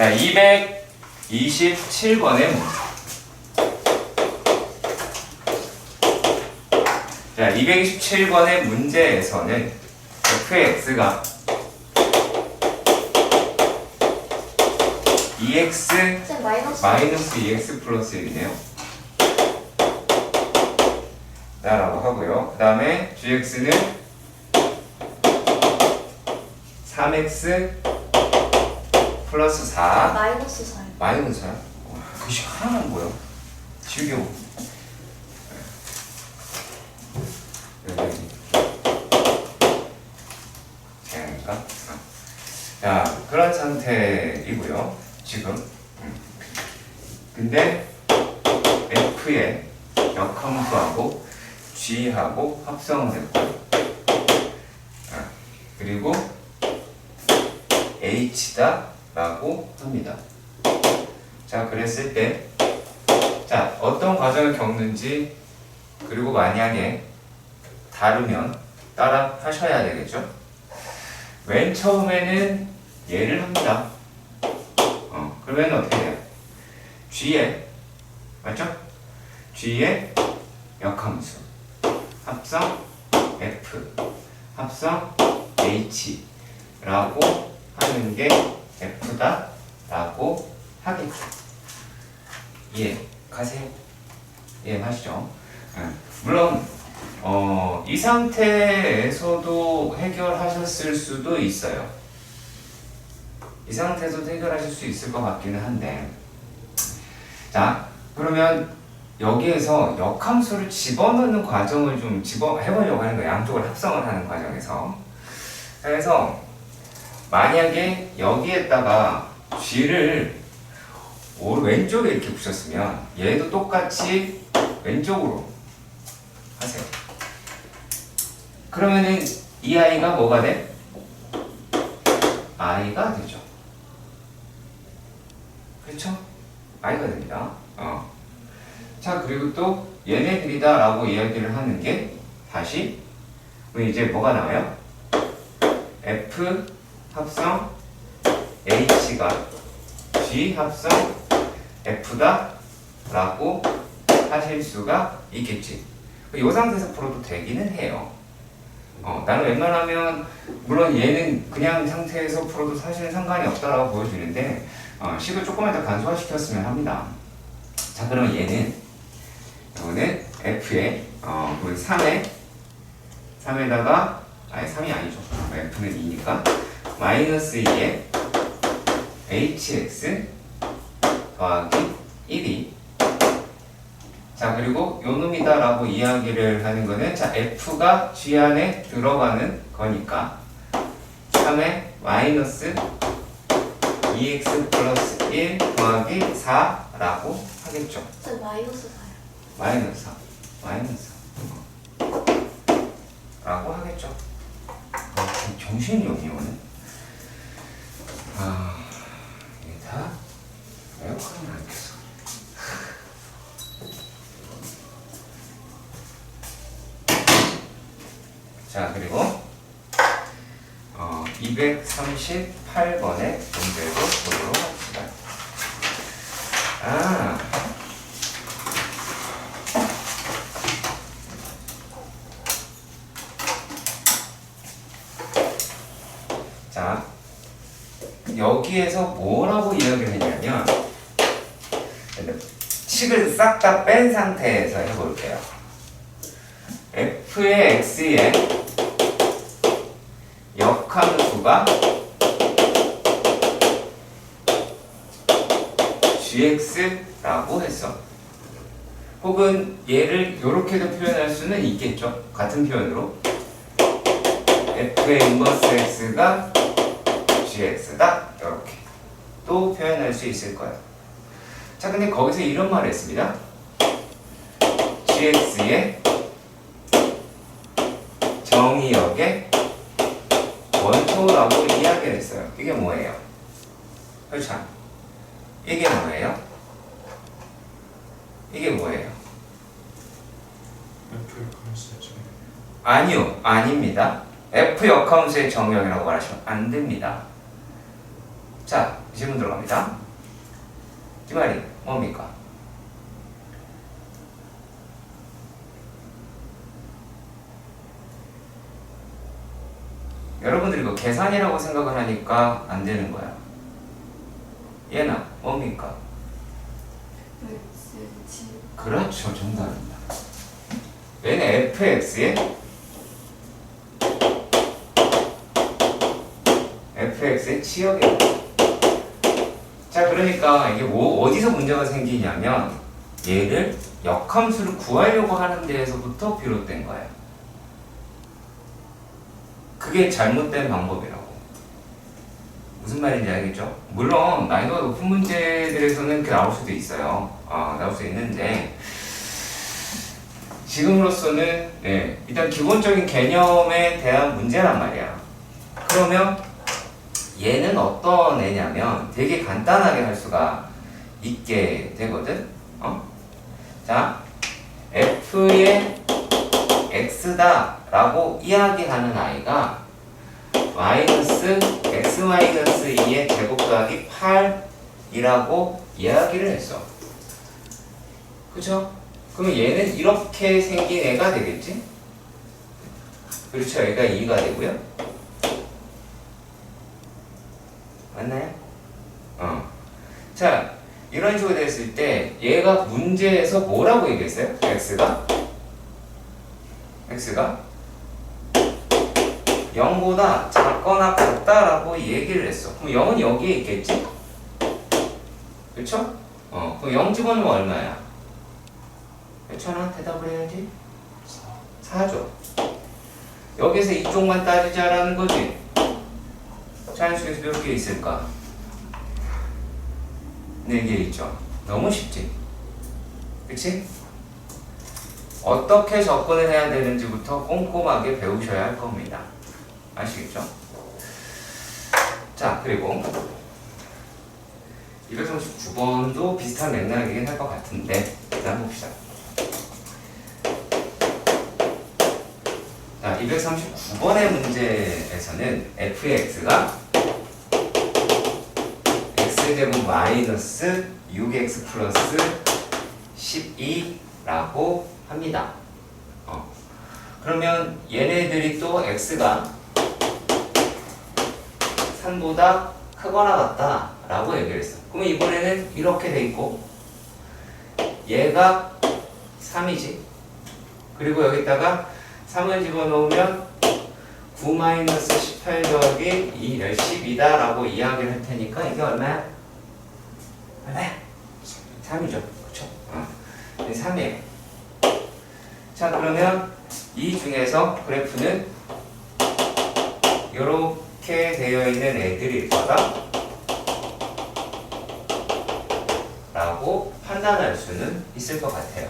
자, 227번의 문제. 자, 227번의 문제에서는 fx가 2x 마이너스 2x 플러스 1이네요. 라고 하고요. 그 다음에 gx는 3x 플러스 4 마이너스 4. 마이너스 4. 글씨 하나만 보여. 지우개고. 그러니까 자, 그런 상태이고요. 지금. 근데 f의 역함수하고 g하고 합성을 했고, 그리고 h다 라고 합니다. 자, 그랬을 때, 자, 어떤 과정을 겪는지, 그리고 만약에 다르면 따라 하셔야 되겠죠? 맨 처음에는 얘를 합니다. 그러면 어떻게 돼요? g의, 맞죠? g의 역함수, 합성 f, 합성 h 라고 하는 게 f다 라고 하겠죠. 이해가세요? 이해하시죠? 물론 이 상태에서도 해결하셨을 수도 있어요. 이 상태에서도 해결하실 수 있을 것 같기는 한데, 자, 그러면 여기에서 역함수를 집어넣는 과정을 좀 해보려고 하는 거예요. 양쪽을 합성을 하는 과정에서. 그래서 만약에 여기에다가 g를 왼쪽에 이렇게 붙였으면 얘도 똑같이 왼쪽으로 하세요. 그러면은 이 아이가 뭐가 돼? i가 되죠. 그렇죠? i가 됩니다. 자, 그리고 또 얘네들이다 라고 이야기를 하는 게 다시 이제 뭐가 나와요? f 합성 h가 g 합성 f다 라고 하실 수가 있겠지. 이 상태에서 풀어도 되기는 해요. 나는 웬만하면 물론 얘는 그냥 상태에서 풀어도 사실은 상관이 없다라고 보여주는데 식을 조금만 더 간소화시켰으면 합니다. 자, 그러면 얘는 이거는 f에 3에다가 아니 3이 아니죠. f는 2니까 마이너스 2에 hx 더하기 1이, 자, 그리고 요 놈이다 라고 이야기를 하는 거는, 자, f가 g 안에 들어가는 거니까 3에 마이너스 2x 플러스 1 더하기 4 라고 하겠죠. 저 마이너스 4요. 마이너스 4 라고 하겠죠. 정신이 없니 오늘? 이게 다 에어컨을 안 켰어. 자, 그리고 238번의 문제도 보도록 합시다. 자, 여기에서 뭐라고 이야기를 했냐면, 식을 싹 다 뺀 상태에서 해볼게요. f의 x의 역함수가 gx라고 했어. 혹은 얘를 이렇게도 표현할 수는 있겠죠. 같은 표현으로 f의 인버스 x가 gx다, 이렇게 또 표현할 수 있을 거예요. 자, 근데 거기서 이런 말을 했습니다. gx의 정의역의 원초라고 이야기를 했어요. 이게 뭐예요? 그렇죠? 이게 뭐예요? 이게 뭐예요? 아니요, 아닙니다. f 역함수의 정의역이라고 말하시면 안 됩니다. 자, 질문 들어갑니다. 이 말이 뭡니까? 여러분들이 이거 계산이라고 생각을 하니까 안 되는 거야. 얘는 뭡니까? 그렇죠, 정답입니다. 얘는 fx의 치역이에요. 자, 그러니까 이게 어디서 문제가 생기냐면 얘를 역함수를 구하려고 하는 데에서부터 비롯된 거예요. 그게 잘못된 방법이라고. 무슨 말인지 알겠죠? 물론 난이도가 높은 문제들에서는 그렇게 나올 수도 있어요. 나올 수 있는데 지금으로서는 일단 기본적인 개념에 대한 문제란 말이야. 그러면 얘는 어떤 애냐면 되게 간단하게 할 수가 있게 되거든. 자, f의 x다 라고 이야기하는 아이가 마이너스 x 마이너스 2의 제곱 더하기 8이라고 이야기를 했어. 그죠? 그러면 얘는 이렇게 생긴 애가 되겠지? 그렇죠. 얘가 2가 되고요. 맞나요? 자, 이런 식으로 됐을 때 얘가 문제에서 뭐라고 얘기했어요? x가 0보다 작거나 같다라고 얘기를 했어. 그럼 0은 여기에 있겠지? 그쵸? 그럼 0 집어넣으면 얼마야? 몇천원 대답을 해야지? 4죠. 여기서 이쪽만 따지자라는 거지. 자연수에서 몇 개 있을까? 4개 있죠. 너무 쉽지? 그치? 어떻게 접근을 해야 되는지부터 꼼꼼하게 배우셔야 할 겁니다. 아시겠죠? 자, 그리고 239번도 비슷한 맥락이긴 할 것 같은데 일단 봅시다. 자, 239번의 문제에서는 fx가 x제곱 마이너스 6x 플러스 12라고 합니다. 그러면 얘네들이 또 x가 3보다 크거나 같다 라고 얘기를 했어. 그러면 이번에는 이렇게 돼 있고 얘가 3이지. 그리고 여기다가 3을 집어넣으면 9-18 더하기 10이다 라고 이야기를 할 테니까 이게 얼마야? 3이죠. 그쵸? 3이에요. 자, 그러면 이 중에서 그래프는 이렇게 되어 있는 애들일 거다 라고 판단할 수는 있을 것 같아요.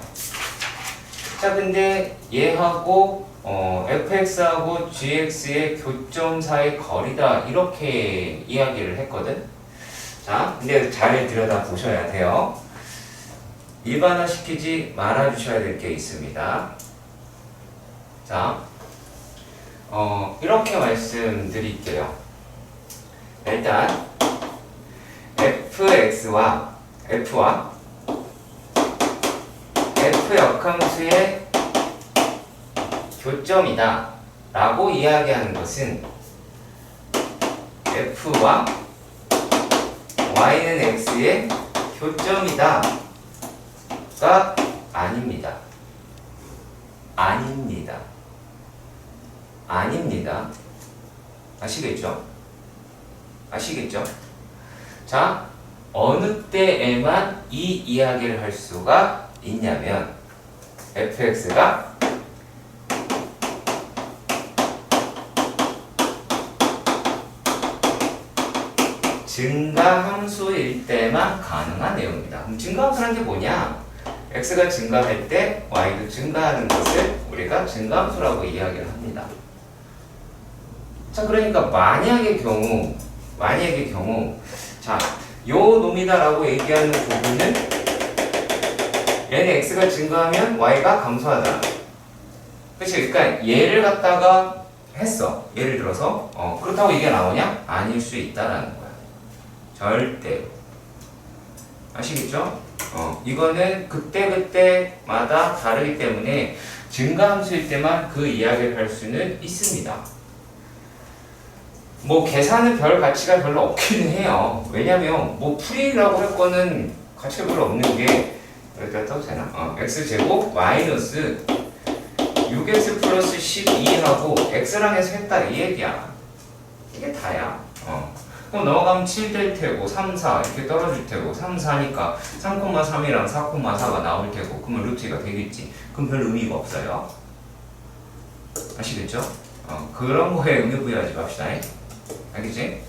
자, 근데 얘하고 fx하고 gx의 교점 사이 거리다 이렇게 이야기를 했거든. 자, 근데 잘 들여다 보셔야 돼요. 일반화 시키지 말아 주셔야 될 게 있습니다. 자, 이렇게 말씀드릴게요. 일단 fx와 f와 f 역함수의 교점이다 라고 이야기하는 것은 f와 y는 x의 교점이다 가 아닙니다. 아닙니다. 아시겠죠? 자, 어느 때에만 이 이야기를 할 수가 있냐면 fx가 증가함수일 때만 가능한 내용입니다. 그럼 증가함수라는 게 뭐냐? x가 증가할 때 y도 증가하는 것을 우리가 증가함수라고 이야기를 합니다. 자, 그러니까 만약의 경우 자, 요 놈이다라고 얘기하는 부분은 얘는 x가 증가하면 y가 감소하다. 그치? 그러니까 얘를 갖다가 했어. 예를 들어서 그렇다고 이게 나오냐? 아닐 수 있다라는 거야. 절대로. 아시겠죠? 이거는 그때그때마다 다르기 때문에 증가함수일 때만 그 이야기를 할 수는 있습니다. 뭐 계산은 별 가치가 별로 없기는 해요. 왜냐면 뭐 풀이라고 할 거는 가치가 별로 없는 게 여기다 써도 되나? x제곱 마이너스 6x 플러스 12하고 x랑 해서 했다 이 얘기야. 이게 다야. 그럼 넘어가면 7 될 테고 3, 4 이렇게 떨어질 테고 3, 4니까 3,3이랑 4,4가 나올 테고 그러면 루트가 되겠지. 그럼 별 의미가 없어요. 아시겠죠? 그런 거에 의미 부여하지 맙시다. 알겠지?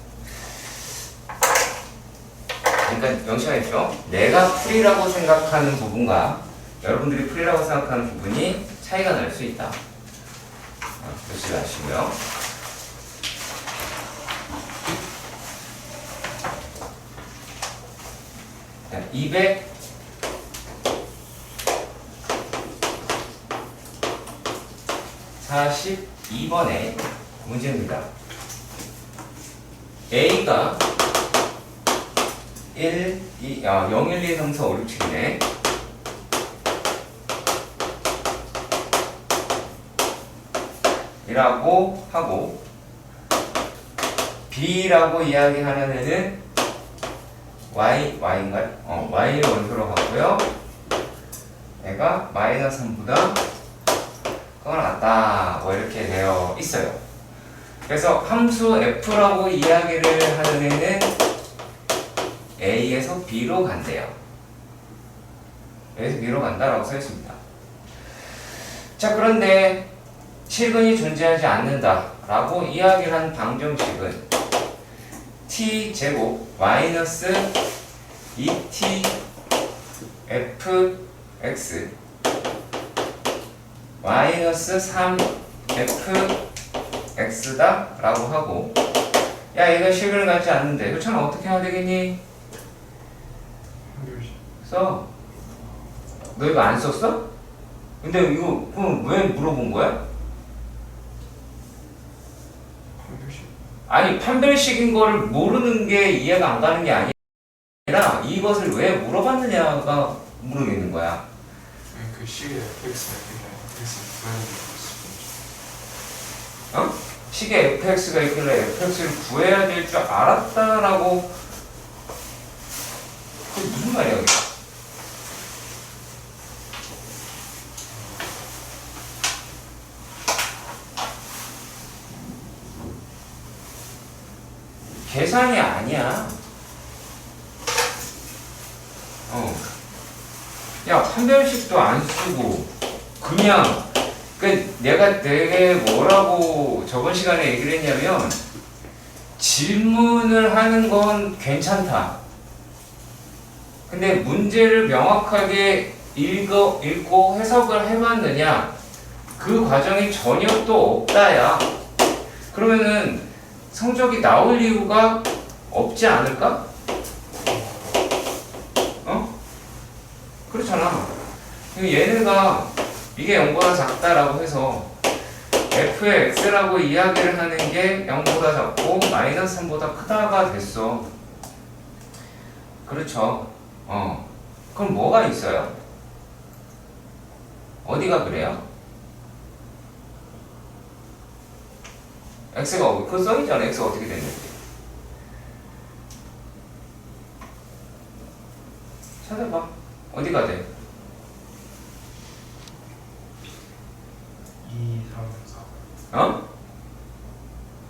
그러니까 명시하겠죠? 내가 풀이라고 생각하는 부분과 여러분들이 풀이라고 생각하는 부분이 차이가 날 수 있다. 그렇지 마시고요. 자, 242번의 문제입니다. A가 0, 1, 2, 3, 4, 5, 6, 7이네. 이라고 하고 B라고 이야기하는 애는 Y인가요? Y를 원소로 하고요. 얘가 마이너스 3보다 커가 같다. 뭐 이렇게 되어 있어요. 그래서 함수 F라고 이야기를 하는 애는 A에서 B로 간대요. A에서 B로 간다라고 써 있습니다. 자, 그런데 실근이 존재하지 않는다라고 이야기를 한 방정식은 t제곱 마이너스 2t fx 마이너스 3fx다 라고 하고, 야 이거 실근을 갖지 않는데 그렇잖아. 어떻게 해야 되겠니? 써. 너 이거 안 썼어? 근데 이거 그럼 왜 물어본 거야? 아니 판별식인 거를 모르는 게 이해가 안 가는 게 아니라 이것을 왜 물어봤느냐가 모르겠는 거야. 그 식의 fx가 식의 fx가 있길래 fx를 구해야 될 줄 알았다라고. 그게 무슨 말이야 그게? 계산이 아니야. 야 판별식도 안 쓰고 그냥 내가 되게 뭐라고 저번 시간에 얘기를 했냐면, 질문을 하는 건 괜찮다. 근데 문제를 명확하게 읽고 해석을 해봤느냐, 그 과정이 전혀 또 없다야. 그러면은 성적이 나올 이유가 없지 않을까? 그렇잖아. 얘네가 이게 0보다 작다라고 해서 f의 x라고 이야기를 하는 게 0보다 작고 마이너스 3보다 크다가 됐어. 그렇죠. 그럼 뭐가 있어요? 어디가 그래요? x가 그거 써있잖아. x가 어떻게 됐는지 찾아봐. 어디가 돼? 2, 3, 4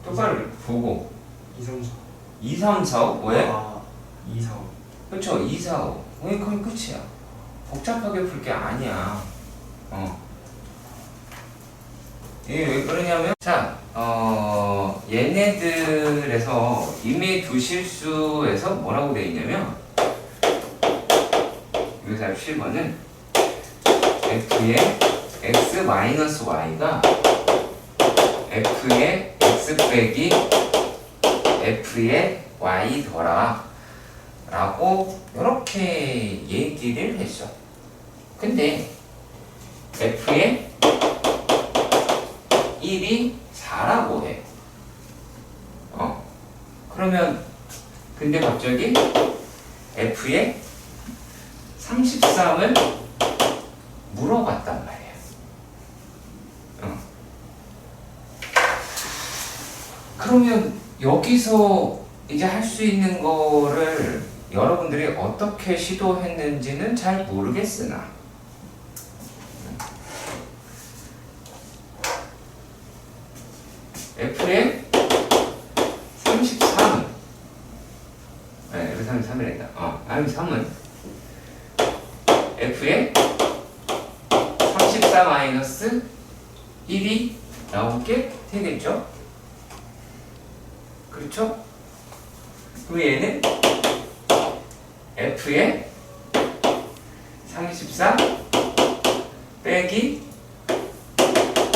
똑바로 보고 2, 3, 4 2, 3, 4, 5? 왜? 2, 4, 5 그렇죠. 2, 4, 5 왜? 그건 끝이야. 복잡하게 풀 게 아니야. 이게 왜 그러냐면, 자, 얘네들에서 이미 두 실수에서 뭐라고 돼 있냐면, 여기서 7번은 f의 x-y가 f의 x 빼기 f의 y더라 라고 이렇게 얘기를 했어. 근데 f의 1이 4라고 해. 그러면 근데 갑자기 F에 33을 물어봤단 말이야. 그러면 여기서 이제 할 수 있는 거를 여러분들이 어떻게 시도했는지는 잘 모르겠으나 F의 33은 F 33이랬다. M3은 F의 34 마이너스 1이 나오게 되겠죠? 그렇죠? 그럼 얘는 F의 34 빼기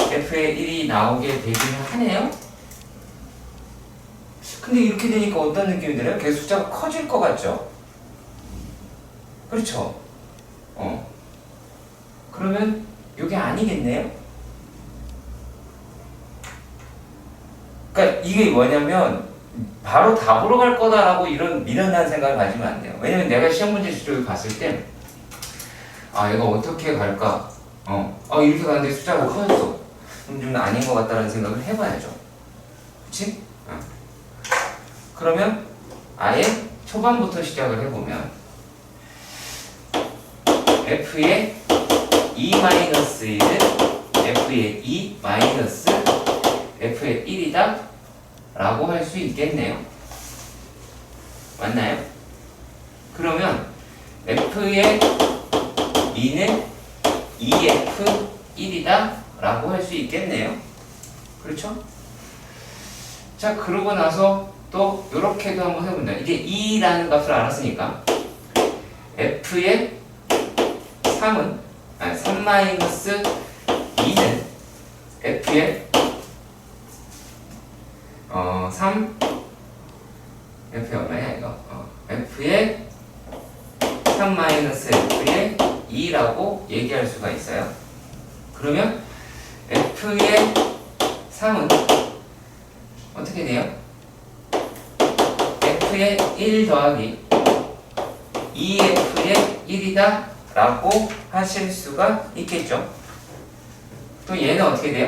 F의 1이 나오게 되기는 하네요. 근데 이렇게 되니까 어떤 느낌이 들어요? 계속 숫자가 커질 것 같죠? 그렇죠? 그러면 이게 아니겠네요? 그러니까 이게 뭐냐면 바로 답으로 갈 거다라고 이런 미련한 생각을 가지면 안 돼요. 왜냐면 내가 시험 문제 지도를 봤을 때 얘가 어떻게 갈까? 이렇게 가는데 숫자가 커졌어. 그럼 좀 아닌 것 같다는 생각을 해봐야죠. 그치? 그러면 아예 초반부터 시작을 해보면 F의 2-1은 F의 2 마이너스 F의 1이다 라고 할 수 있겠네요. 맞나요? 그러면 F의 2는 2F1이다 라고 할 수 있겠네요. 그렇죠? 자, 그러고 나서 또 이렇게도 한번 해본다. 이제 2라는 값을 알았으니까 F의 3은 3-2는 F의 3 F의 얼마야 이거? F의 3-F의 2라고 얘기할 수가 있어요. 그러면 F의 3은 어떻게 돼요? F의 1 더하기 2F의 1이다 라고 하실 수가 있겠죠. 또 얘는 어떻게 돼요?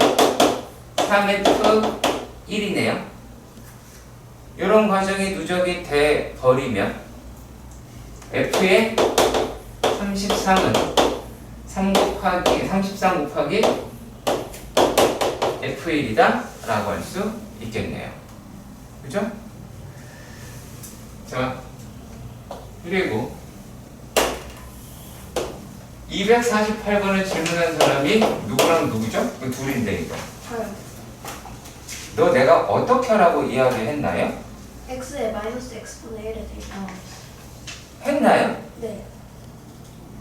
3F1이네요. 이런 과정이 누적이 돼 버리면 F의 33은 33 곱하기 F1이다 라고 할 수 있겠네요. 그죠? 자, 그리고 248번을 질문한 사람이 누구랑 누구죠? 그 둘인데 이거. 저요. 너 내가 어떻게 하라고 이야기를 했나요? x에 마이너스 x분의 1에 대입. 했나요? 네.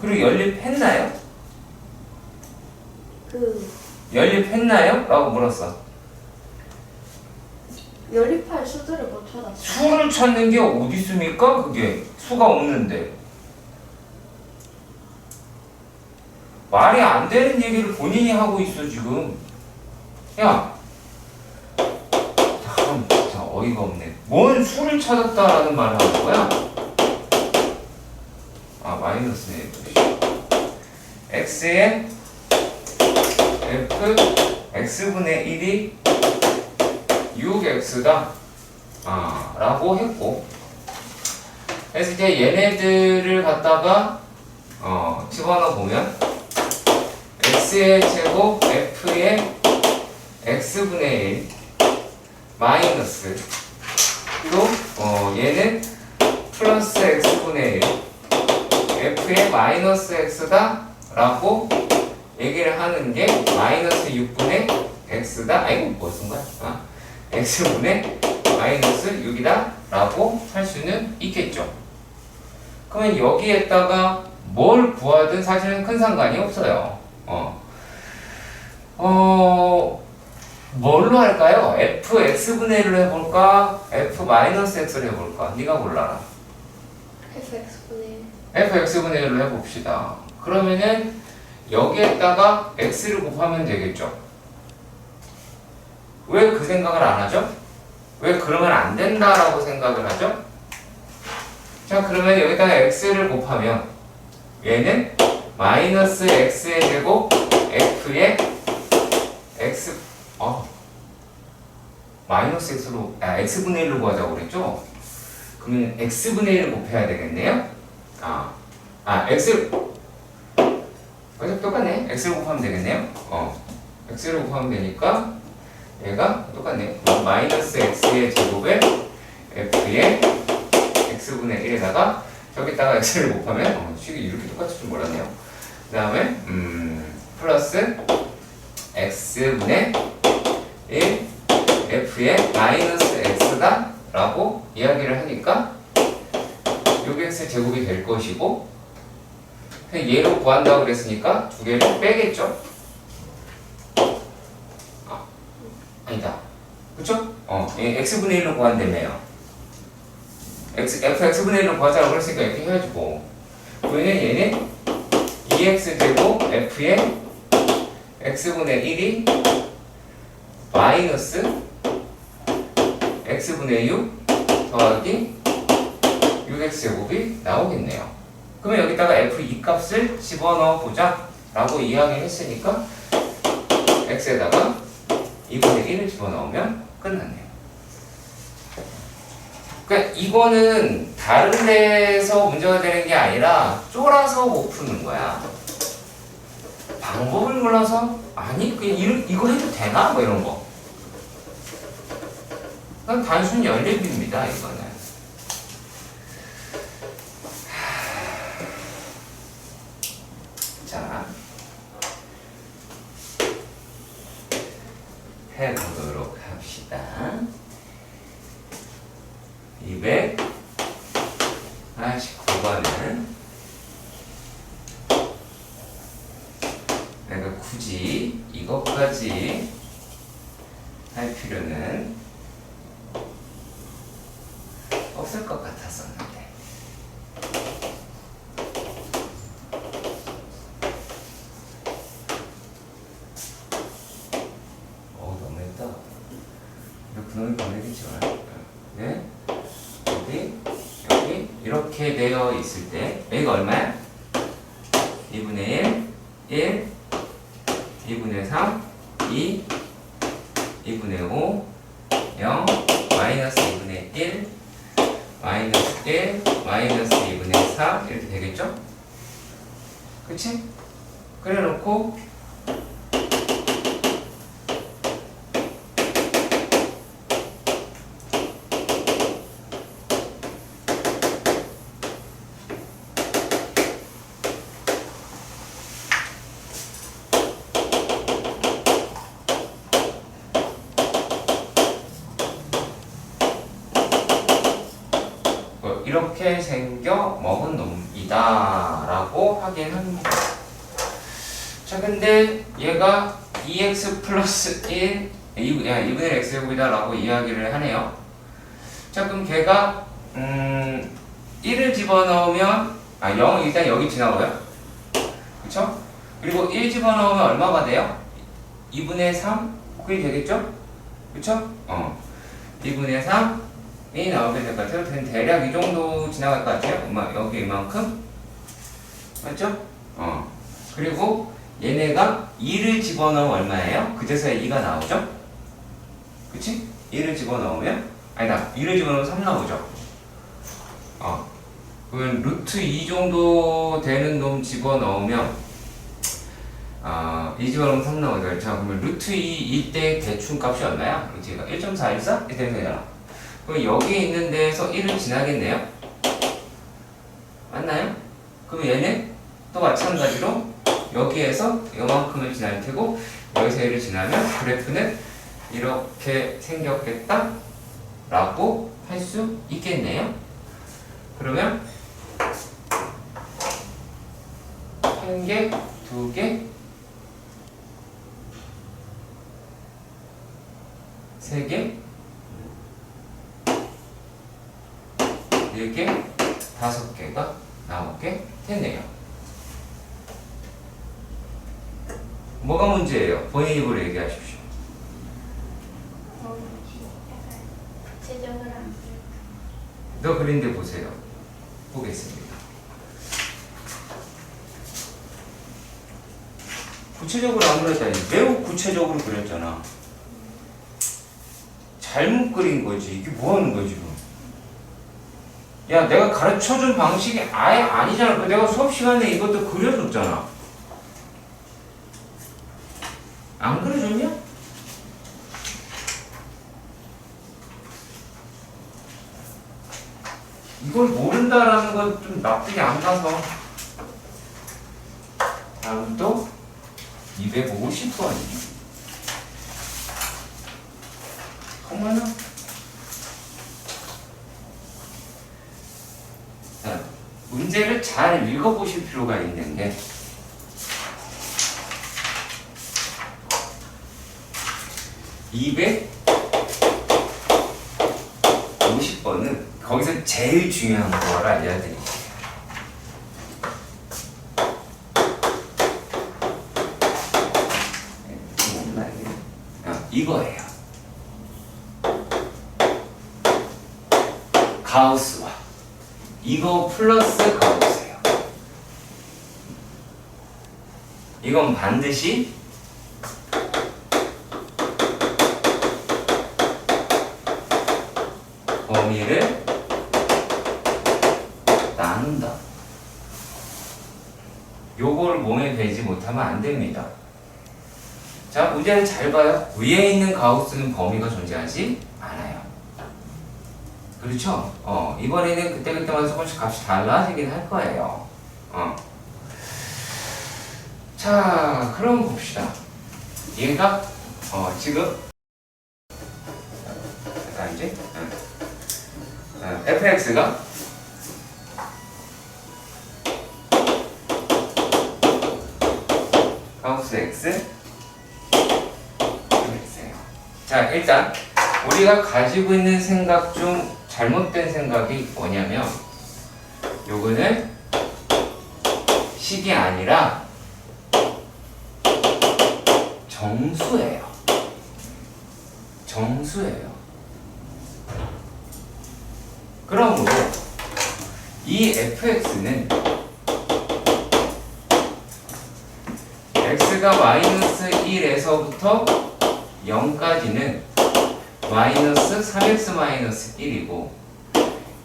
그리고 연립했나요? 연립했나요? 라고 물었어. 연립할 수들을 못 찾았어요. 수를 찾는 게 어디 있습니까? 그게 수가 없는데. 말이 안 되는 얘기를 본인이 하고 있어 지금. 야, 참 진짜 어이가 없네. 뭔 수를 찾았다라는 말을 하는 거야? 마이너스네. x에 f x분의 1이 6x다 라고 했고, 그래서 이제 얘네들을 갖다가 집어넣어 보면 x의 제곱 f의 x분의 1 마이너스 또 얘는 플러스 x분의 1 f의 마이너스 x다 라고 얘기를 하는 게 마이너스 6분의 x다. 아이고 뭐 쓴 거야? x분의 마이너스 6이다 라고 할 수는 있겠죠. 그러면 여기에다가 뭘 구하든 사실은 큰 상관이 없어요. 뭘로 할까요? fx분의 1로 해볼까? f-x를 해볼까? 네가 골라라. fx분의 1. fx분의 1로 해봅시다. 그러면은 여기에다가 x를 곱하면 되겠죠. 왜 그 생각을 안 하죠? 왜 그러면 안 된다라고 생각을 하죠? 자, 그러면 여기다가 x를 곱하면 얘는 마이너스 x의 제곱 f의 x 마이너스 x로 x분의 1로 구하자고 그랬죠? 그러면 x분의 1을 곱해야 되겠네요? x를 어차피 똑같네. x를 곱하면 되겠네요? x를 곱하면 되니까 얘가 똑같네요. 마이너스 x의 제곱에 f의 x분의 1에다가 저기다가 x를 곱하면 식이 이렇게 똑같을 줄 몰랐네요. 그 다음에 플러스 x분의 1 f의 마이너스 x다 라고 이야기를 하니까 요게 x 제곱이 될 것이고 얘로 구한다고 그랬으니까 두 개를 빼겠죠? 아니다. 그쵸? x분의 1로 구한다며요. fx분의 1로 구하자고 그랬으니까 이렇게 해야지 뭐. 그러면 얘는 2x제곱 f의 x분의 1이 마이너스 x분의 6 더하기 6x제곱이 나오겠네요. 그러면 여기다가 f2 값을 집어넣어 보자 라고 이야기했으니까 x에다가 2분의 1을 집어넣으면 끝났네요. 그러니까 이거는 다른 데서 문제가 되는 게 아니라 쫄아서 못 푸는 거야. 방법을 몰라서 아니 그냥 이거 해도 되나? 뭐 이런 거. 그냥 단순 연립입니다. 이거는. 자, 해보도록 합시다. 249번은 내가 굳이 이것까지 할 필요는 없을 것 같았었는데 너무했다. 그놈이 보내겠지만 네? 여기 이렇게 되어 있을 때 여기가 얼마야? 2분의 1 2분의 3 2 2분의 5 0 마이너스 2분의 1 마이너스 1 마이너스 2분의 3 이렇게 되겠죠? 그치? 그래 놓고 이렇게 생겨 먹은 놈이다 라고 하긴 합니다. 자, 근데 얘가 2x 플러스 1 2분의 1 x제곱이다 라고 이야기를 하네요. 자, 그럼 걔가 1을 집어넣으면 0은 일단 여기 지나가고요. 그쵸? 그리고 1 집어넣으면 얼마가 돼요? 2분의 3? 그게 되겠죠? 그쵸? 2분의 3 이 나오게 될 것 같아요. 대략 이 정도 지나갈 것 같아요. 여기 이만큼 맞죠? 그리고 얘네가 2를 집어넣으면 얼마예요? 그제서야 2가 나오죠? 그치? 2를 집어넣으면 아니다 2를 집어넣으면 3 나오죠? 그러면 루트 2 정도 되는 놈 집어넣으면 2 집어넣으면 3 나오죠. 자, 그러면 루트 2 이때 대충 값이 얼마야? 이제 1.414? 이때 되잖아. 그럼 여기 있는 데에서 1을 지나겠네요? 맞나요? 그럼 얘는 또 마찬가지로 여기에서 이만큼을 지날 테고 여기서 얘를 지나면 그래프는 이렇게 생겼겠다? 라고 할 수 있겠네요? 그러면 1개, 2개, 3개, 4개, 5개가 나오게 되네요. 뭐가 문제예요? 본인 입으로 얘기하십시오. 구체적으로 안 너 그린데 보세요. 보겠습니다. 구체적으로 안 그렸다니. 매우 구체적으로 그렸잖아. 잘못 그린 거지. 이게 뭐 하는 거야, 지금? 야, 내가 가르쳐준 방식이 아예 아니잖아. 내가 수업 시간에 이것도 그려줬잖아. 안 그려줬냐? 이걸 모른다라는 건 좀 납득이 안 가서. 다음 또 250번이죠. 정말요? 자, 문제를 잘 읽어보실 필요가 있는 게 (250번은) 거기서 제일 중요한 거를 알려드릴게요. 이거예요. 가우스와 이거 플러스 가우스예요. 이건 반드시 범위를 나눈다. 요거를 몸에 배지 못하면 안 됩니다. 자, 문제를 잘 봐요. 위에 있는 가우스는 범위가 존재하지 않아요. 그렇죠? 이번에는 그때그때마다 조금씩 값이 달라지긴 할 거예요. 자, 그럼 봅시다. 얘가, 지금, 자, 이제, fx가 가우스 x, 자, 일단 우리가 가지고 있는 생각 중 잘못된 생각이 뭐냐면 요거는 식이 아니라 정수예요. 정수예요. 그러므로 이 fx는 x가 마이너스 1에서부터 0까지는 마이너스 3x 마이너스 1이고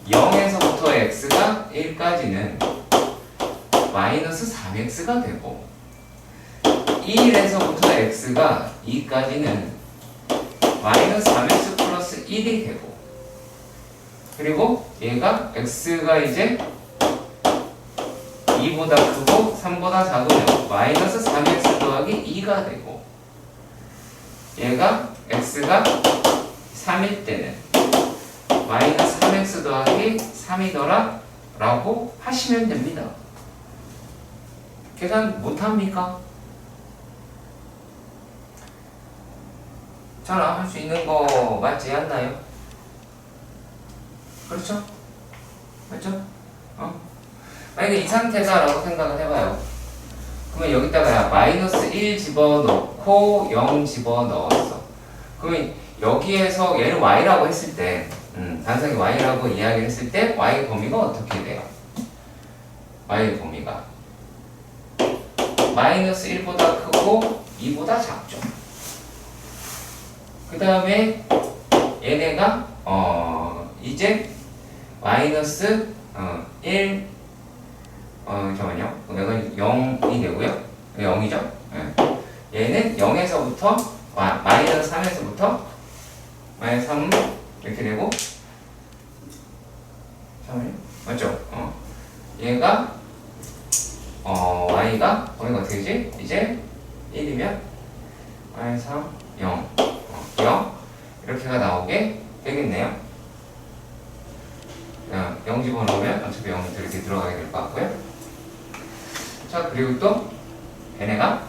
0에서부터 x가 1까지는 마이너스 3x가 되고 1에서부터 x가 2까지는 마이너스 3x 플러스 1이 되고 그리고 얘가 x가 이제 2보다 크고 3보다 작으면 마이너스 3x 더하기 2가 되고 얘가 x가 3일 때는 마이너스 3x 더하기 3이더라 라고 하시면 됩니다. 계산 못합니까? 저는 할 수 있는 거 맞지 않나요? 그렇죠? 맞죠? 만약에 이 상태다라고 생각을 해봐요. 그러면 여기다가 마이너스 1 집어넣고 0 집어넣었어. 그러면 여기에서 얘를 y라고 했을 때 단상이 y라고 이야기를 했을 때 y 범위가 어떻게 돼요? y 범위가 마이너스 1보다 크고 2보다 작죠. 그 다음에 얘네가 이제 마이너스 1 잠깐만요. 이건 0이 되고요. 0이죠. 얘는 0에서부터 마이너스 3에서부터 마이너스 3 이렇게 되고 잠깐만요. 맞죠? 얘가 y가 범위가 어떻게 되지? 이제 1이면 마이너스 3 0 0 이렇게가 나오게 되겠네요. 0 집어넣으면 어차피 0이 이렇게 들어가게 될 것 같고요. 자, 그리고 또 얘네가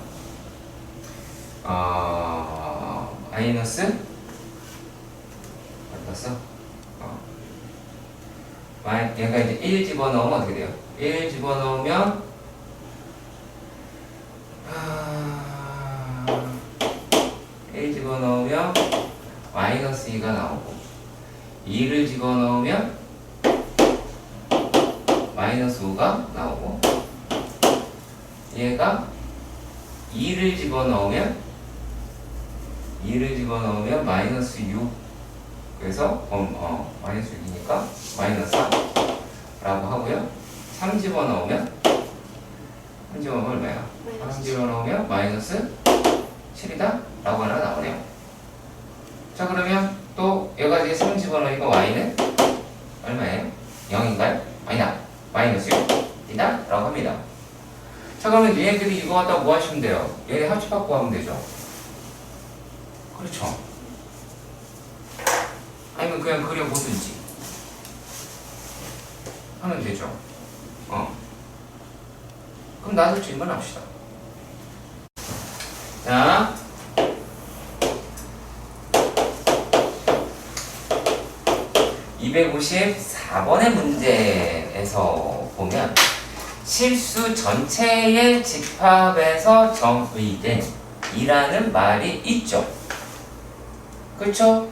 마이너스 얘가 이제 1 집어넣으면 어떻게 돼요? 1 집어넣으면 마이너스 2가 나오고 2를 집어넣으면 얘가 2를 집어넣으면 마이너스 6. 그래서 마이너스 6이니까 마이너스 4라고 하고요. 3 집어넣으면 얼마야? 3 집어넣으면 마이너스 7이다 라고 하나 나오네요. 자, 그러면 또 얘가 이제 3 집어넣으니까 y는 얼마예요? 0인가요? 아니다, 마이너스 6이다 라고 합니다. 자, 그러면 얘네들이 이거 갖다 뭐 하시면 돼요? 얘네 합집합고 하면 되죠. 그렇죠. 아니면 그냥 그려보든지 하면 되죠. 그럼 나도 질문합시다. 자, (254번의) 문제에서 보면 실수 전체의 집합에서 정의된 이라는 말이 있죠. 그렇죠?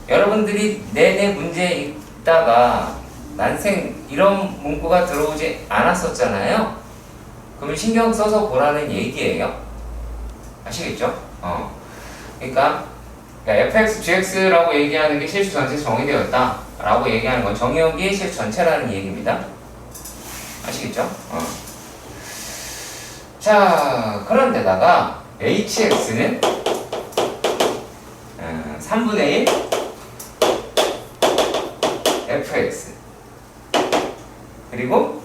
여러분들이 내내 문제에 있다가 난생 이런 문구가 들어오지 않았었잖아요. 그러면 신경 써서 보라는 얘기예요. 아시겠죠? 그러니까 fx, gx라고 얘기하는 게 실수 전체에서 정의되었다 라고 얘기하는 건 정의역이 실수 전체라는 얘기입니다. 아시겠죠? 자, 그런데다가 hx는 3분의 1 fx 그리고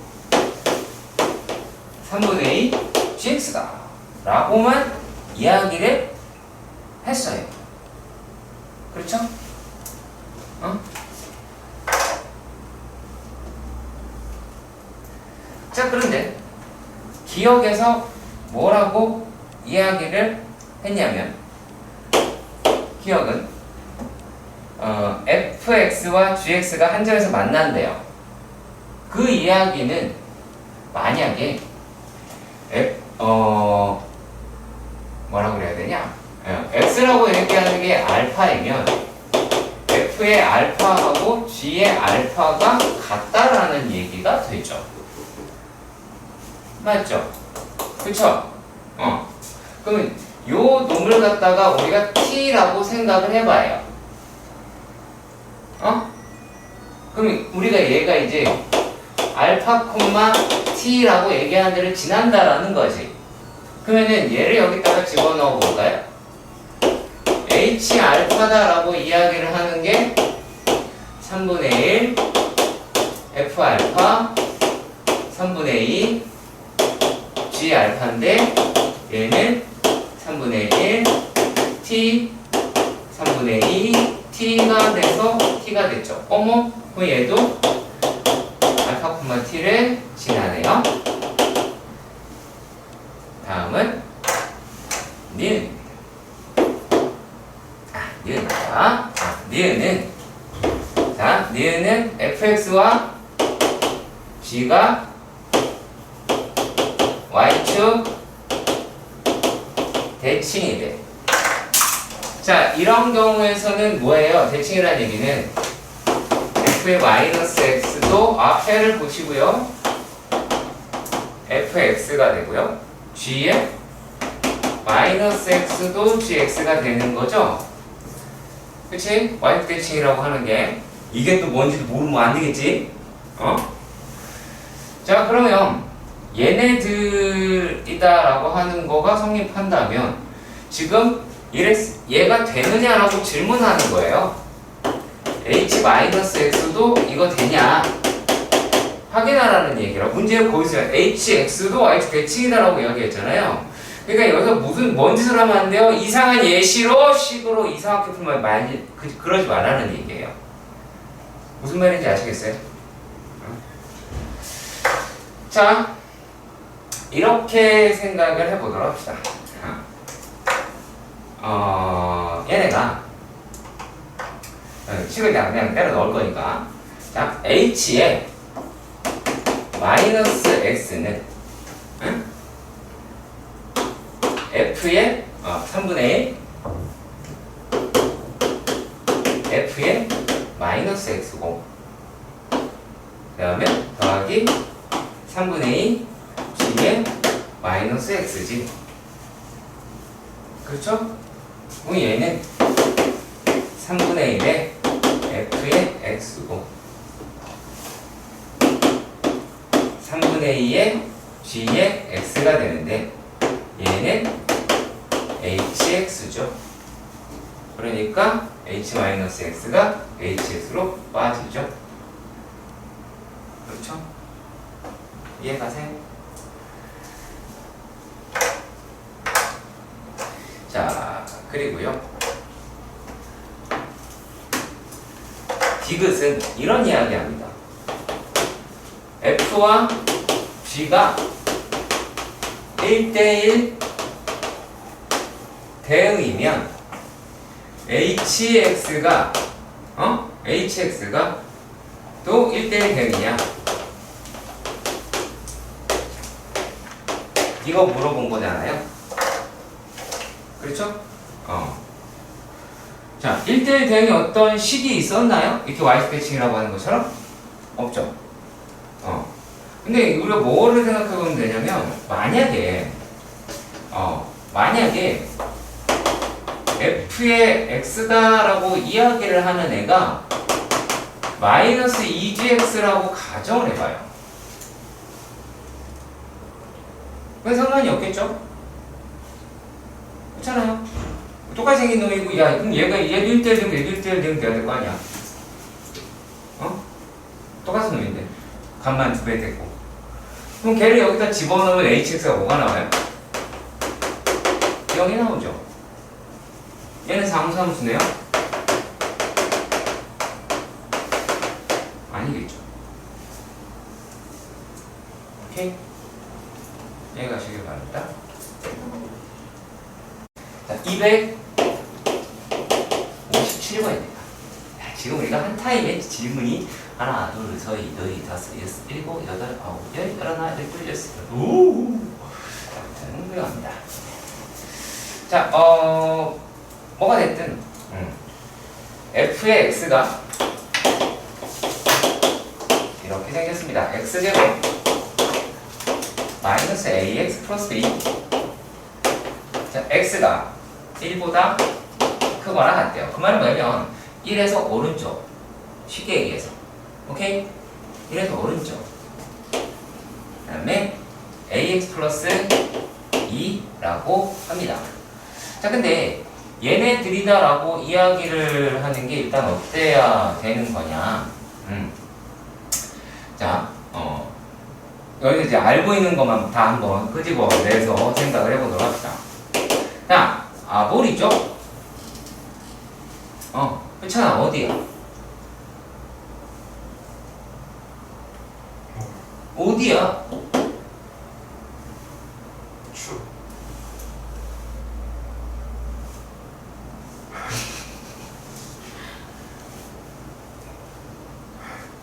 3분의 2 gx다 라고만 이야기를 했어요. 그렇죠? 자, 그런데 기억에서 뭐라고 이야기를 했냐면 기억은 fx와 gx가 한 점에서 만난대요. 그 이야기는 만약에 뭐라고 그래야 되냐? x라고 얘기하는 게 알파이면 f의 알파하고 g의 알파가 같다라는 얘기가 되죠. 맞죠? 그쵸? 그러면 요 놈을 갖다가 우리가 t라고 생각을 해봐요. 그럼 우리가 얘가 이제 알파 콤마 t라고 얘기하는 데를 지난다라는 거지. 그러면은 얘를 여기다가 집어넣어 볼까요? h 알파다라고 이야기를 하는 게 3분의 1 f 알파 3분의 2 g 알파인데 얘는 3분의 1 t 3분의 2 t가 돼서 t가 됐죠. 어머? 그럼 얘도 알파 콤마 t를 지나네요. 다음은 니은. 니은입니다. 니은은 니은은 fx와 g가 y축 대칭이 돼. 자, 이런 경우에서는 뭐예요? 대칭이라는 얘기는 f의 마이너스 x도 앞에를 보시고요. fx가 되고요. g의 마이너스 x도 gx가 되는 거죠. 그치? y축 대칭이라고 하는 게 이게 또 뭔지도 모르면 안 되겠지? 자, 그러면 얘네들이다라고 하는 거가 성립한다면 지금 얘가 되느냐라고 질문하는 거예요. h-x도 이거 되냐 확인하라는 얘기라. 문제는 거기서 hx도 y축 대칭이다라고 이야기했잖아요. 그러니까 여기서 뭔 짓을 하면 안 돼요? 이상한 예시로 식으로 이상하게 풀면 그러지 말라는 얘기예요. 무슨 말인지 아시겠어요? 자, 이렇게 생각을 해보도록 합시다. 얘네가 식을 그냥 때려 넣을 거니까. 자, h의 마이너스 x는 f의 3분의 1 f의 마이너스 x고 그 다음에 더하기 3분의 2 g의 마이너스 x지. 그렇죠? 그럼 얘는 3분의 1의 f의 x고 3분의 2의 g의 x가 되는데 얘는 hx죠. 그러니까 h-x가 hx로 빠지죠. 그렇죠? 이해가세요? 자, 그리고요. 디귿은 이런 이야기합니다. F와 G가 1대1 대응이면 HX가 HX가 또 1대1 대응이냐? 이거 물어본 거잖아요. 그렇죠? 자, 1대1 대응이 어떤 식이 있었나요? 이렇게 Y 스패칭이라고 하는 것처럼? 없죠. 근데 우리가 뭐를 생각해 보면 되냐면, 만약에 F의 X다라고 이야기를 하는 애가 마이너스 2GX라고 가정을 해봐요. 그건 상관이 없겠죠? 그렇잖아요. 똑같이 생긴 놈이고, 야, 그럼 얘도 1대1 되면 1대1 되면 돼야 될 거 아니야? 똑같은 놈인데. 값만 2배 됐고. 그럼 걔를 여기다 집어넣으면 HX가 뭐가 나와요? 0이 나오죠. 얘는 상수함수네요? 아니겠죠. 오케이? 이해 가시길 바랍니다. 자, 257번입니다. 지금 우리가 한 타임에 질문이 하나, 둘, 서희, 너희, 다섯, 여섯, 일곱, 여덟, 아홉, 열, 열하나, 열둘, 열셋. 오! 자, 훌륭합니다. 자, 뭐가 됐든, f의 x가 이렇게 생겼습니다. x제곱 마이너스 ax 플러스 b. 자, x가 1보다 크거나 같대요. 그 말은 뭐냐면 1에서 오른쪽, 쉽게 얘기해서, 오케이? 1에서 오른쪽, 그 다음에 ax 플러스 2라고 합니다. 자, 근데 얘네들이다라고 이야기를 하는 게 일단 어때야 되는 거냐? 자, 여기 이제 알고 있는 것만 다 한번 끄집어내서 생각을 해보도록 합시다. 자, 뭘 있죠? 그렇잖아. 어디야? 어디야? 추.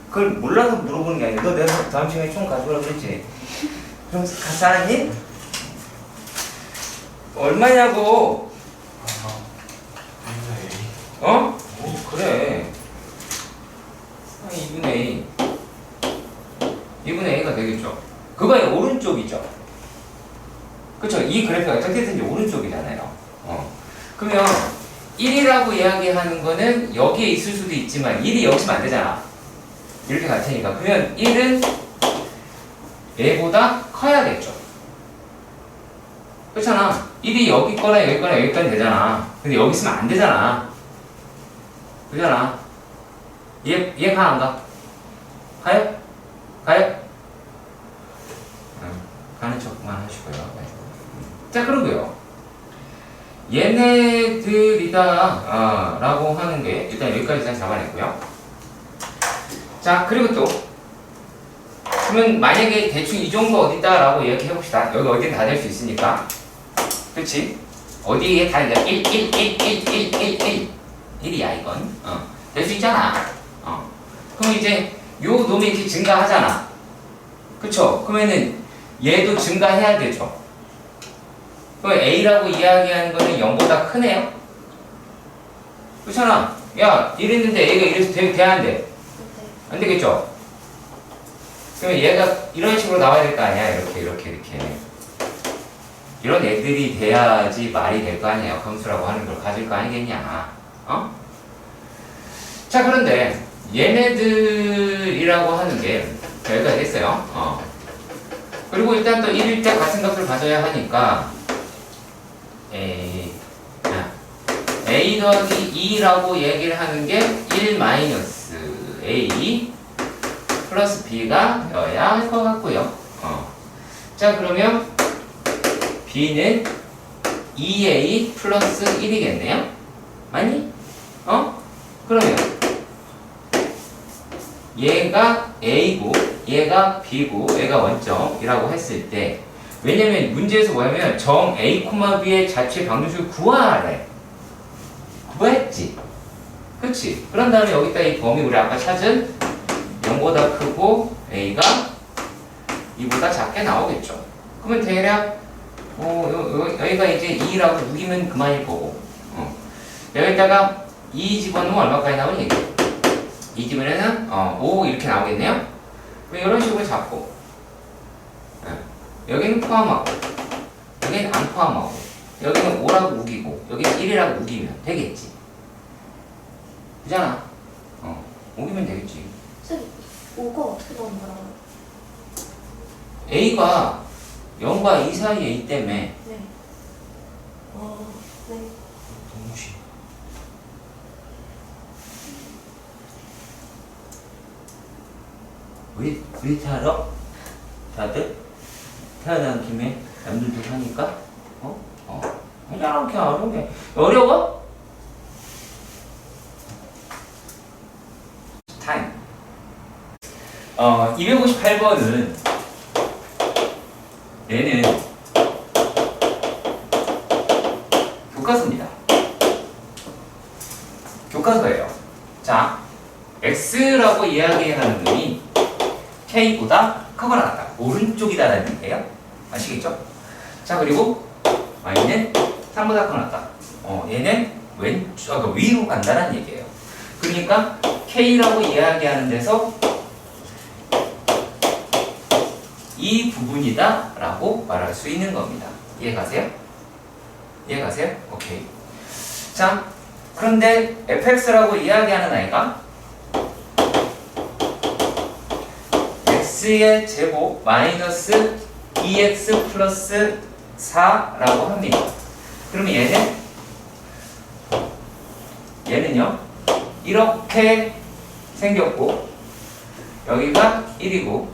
그걸 몰라서 물어보는 게 아니라 너 내가 다음 시간에 총 가져오라고 그랬지? 그럼 같이 하니? 얼마냐고? 2분의 A. 그래. 2분의 A. 2분의 A가 되겠죠. 그거의 오른쪽이죠. 그쵸? 이 그래프가 어떻게든지 오른쪽이잖아요. 그러면 1이라고 이야기하는 거는 여기에 있을 수도 있지만 1이 여기 있으면 안 되잖아. 이렇게 갈 테니까. 그러면 1은 얘보다 커야겠죠. 그렇잖아. 1이 여기 거나 여기 거나 여기까지 되잖아. 근데 여기 있으면 안 되잖아. 그잖아. 이해 가, 안 가? 가요? 가요? 가는 척만 하시고요. 자, 그러고요. 얘네들이다 라고 하는 게 일단 여기까지 일단 잡아냈고요. 자, 그리고 또 그러면 만약에 대충 이 정도 어디다 라고 이야기해 봅시다. 여기 어디든 다 될 수 있으니까. 그렇지? 어디에 다 있냐? 1, 1, 1, 1, 1, 1, 1 1이야 이건. 될 수 있잖아. 그럼 이제 요 놈이 이렇게 증가하잖아. 그쵸? 그러면은 얘도 증가해야 되죠. 그럼 A라고 이야기하는 거는 0보다 크네요? 그렇잖아. 야, 이랬는데 A가 이래서 돼야 안 돼? 안 되겠죠? 그러면 얘가 이런 식으로 나와야 될 거 아니야? 이렇게. 이런 애들이 돼야지 말이 될 거 아니야. 역함수라고 하는 걸 가질 거 아니겠냐. 자, 그런데 얘네들이라고 하는 게 여기까지 됐어요. 그리고 일단 또 1일 때 같은 값을 가져야 하니까 A 더하기 2라고 얘기를 하는 게 1 마이너스 A 플러스 B가 되어야 할 것 같고요. 자, 그러면 B는 2A 플러스 1이겠네요? 맞니? 그러면 얘가 A고 얘가 B고 얘가 원점이라고 했을 때, 왜냐면 문제에서 뭐냐면 정 A, B의 자체 방정식을 구하래. 구했지. 그치? 그런 다음에 여기다 이 범위 우리 아까 찾은 0보다 크고 A가 2보다 작게 나오겠죠. 그러면 대략 여기가 이제 2라고 우기면 그만일 거고, 여기다가 2 집어넣으면 얼마까지 나오니? 2 집어넣으면 5 이렇게 나오겠네요. 이런 식으로 잡고, 여기는 포함하고 여기는 안 포함하고 여기는 5라고 우기고 여기는 1이라고 우기면 되겠지. 그잖아. 우기면 되겠지. 쌤, 5가 어떻게 나오는 거라고요? A가 0과 2 사이에 있기 때문에. 네. 네. 동시. 우리 타러? 다들? 태어난 김에 남들도 하니까? 그냥 이렇게 어려운 게 어려워? 타임. 258번은 얘는 교과서입니다. 교과서예요. 자, X라고 이야기하는 놈이 K보다 크거나 같다. 오른쪽이다라는 얘기예요. 아시겠죠? 자, 그리고 Y는 3보다 크거나 같다. 얘는 위로 간다는 얘기예요. 그러니까 K라고 이야기하는 데서 이 부분이다 라고 말할 수 있는 겁니다. 이해가세요? 이해가세요? 오케이. 자, 그런데 fx라고 이야기하는 아이가 x의 제곱 마이너스 2x 플러스 4라고 합니다. 그러면 얘는요 이렇게 생겼고 여기가 1이고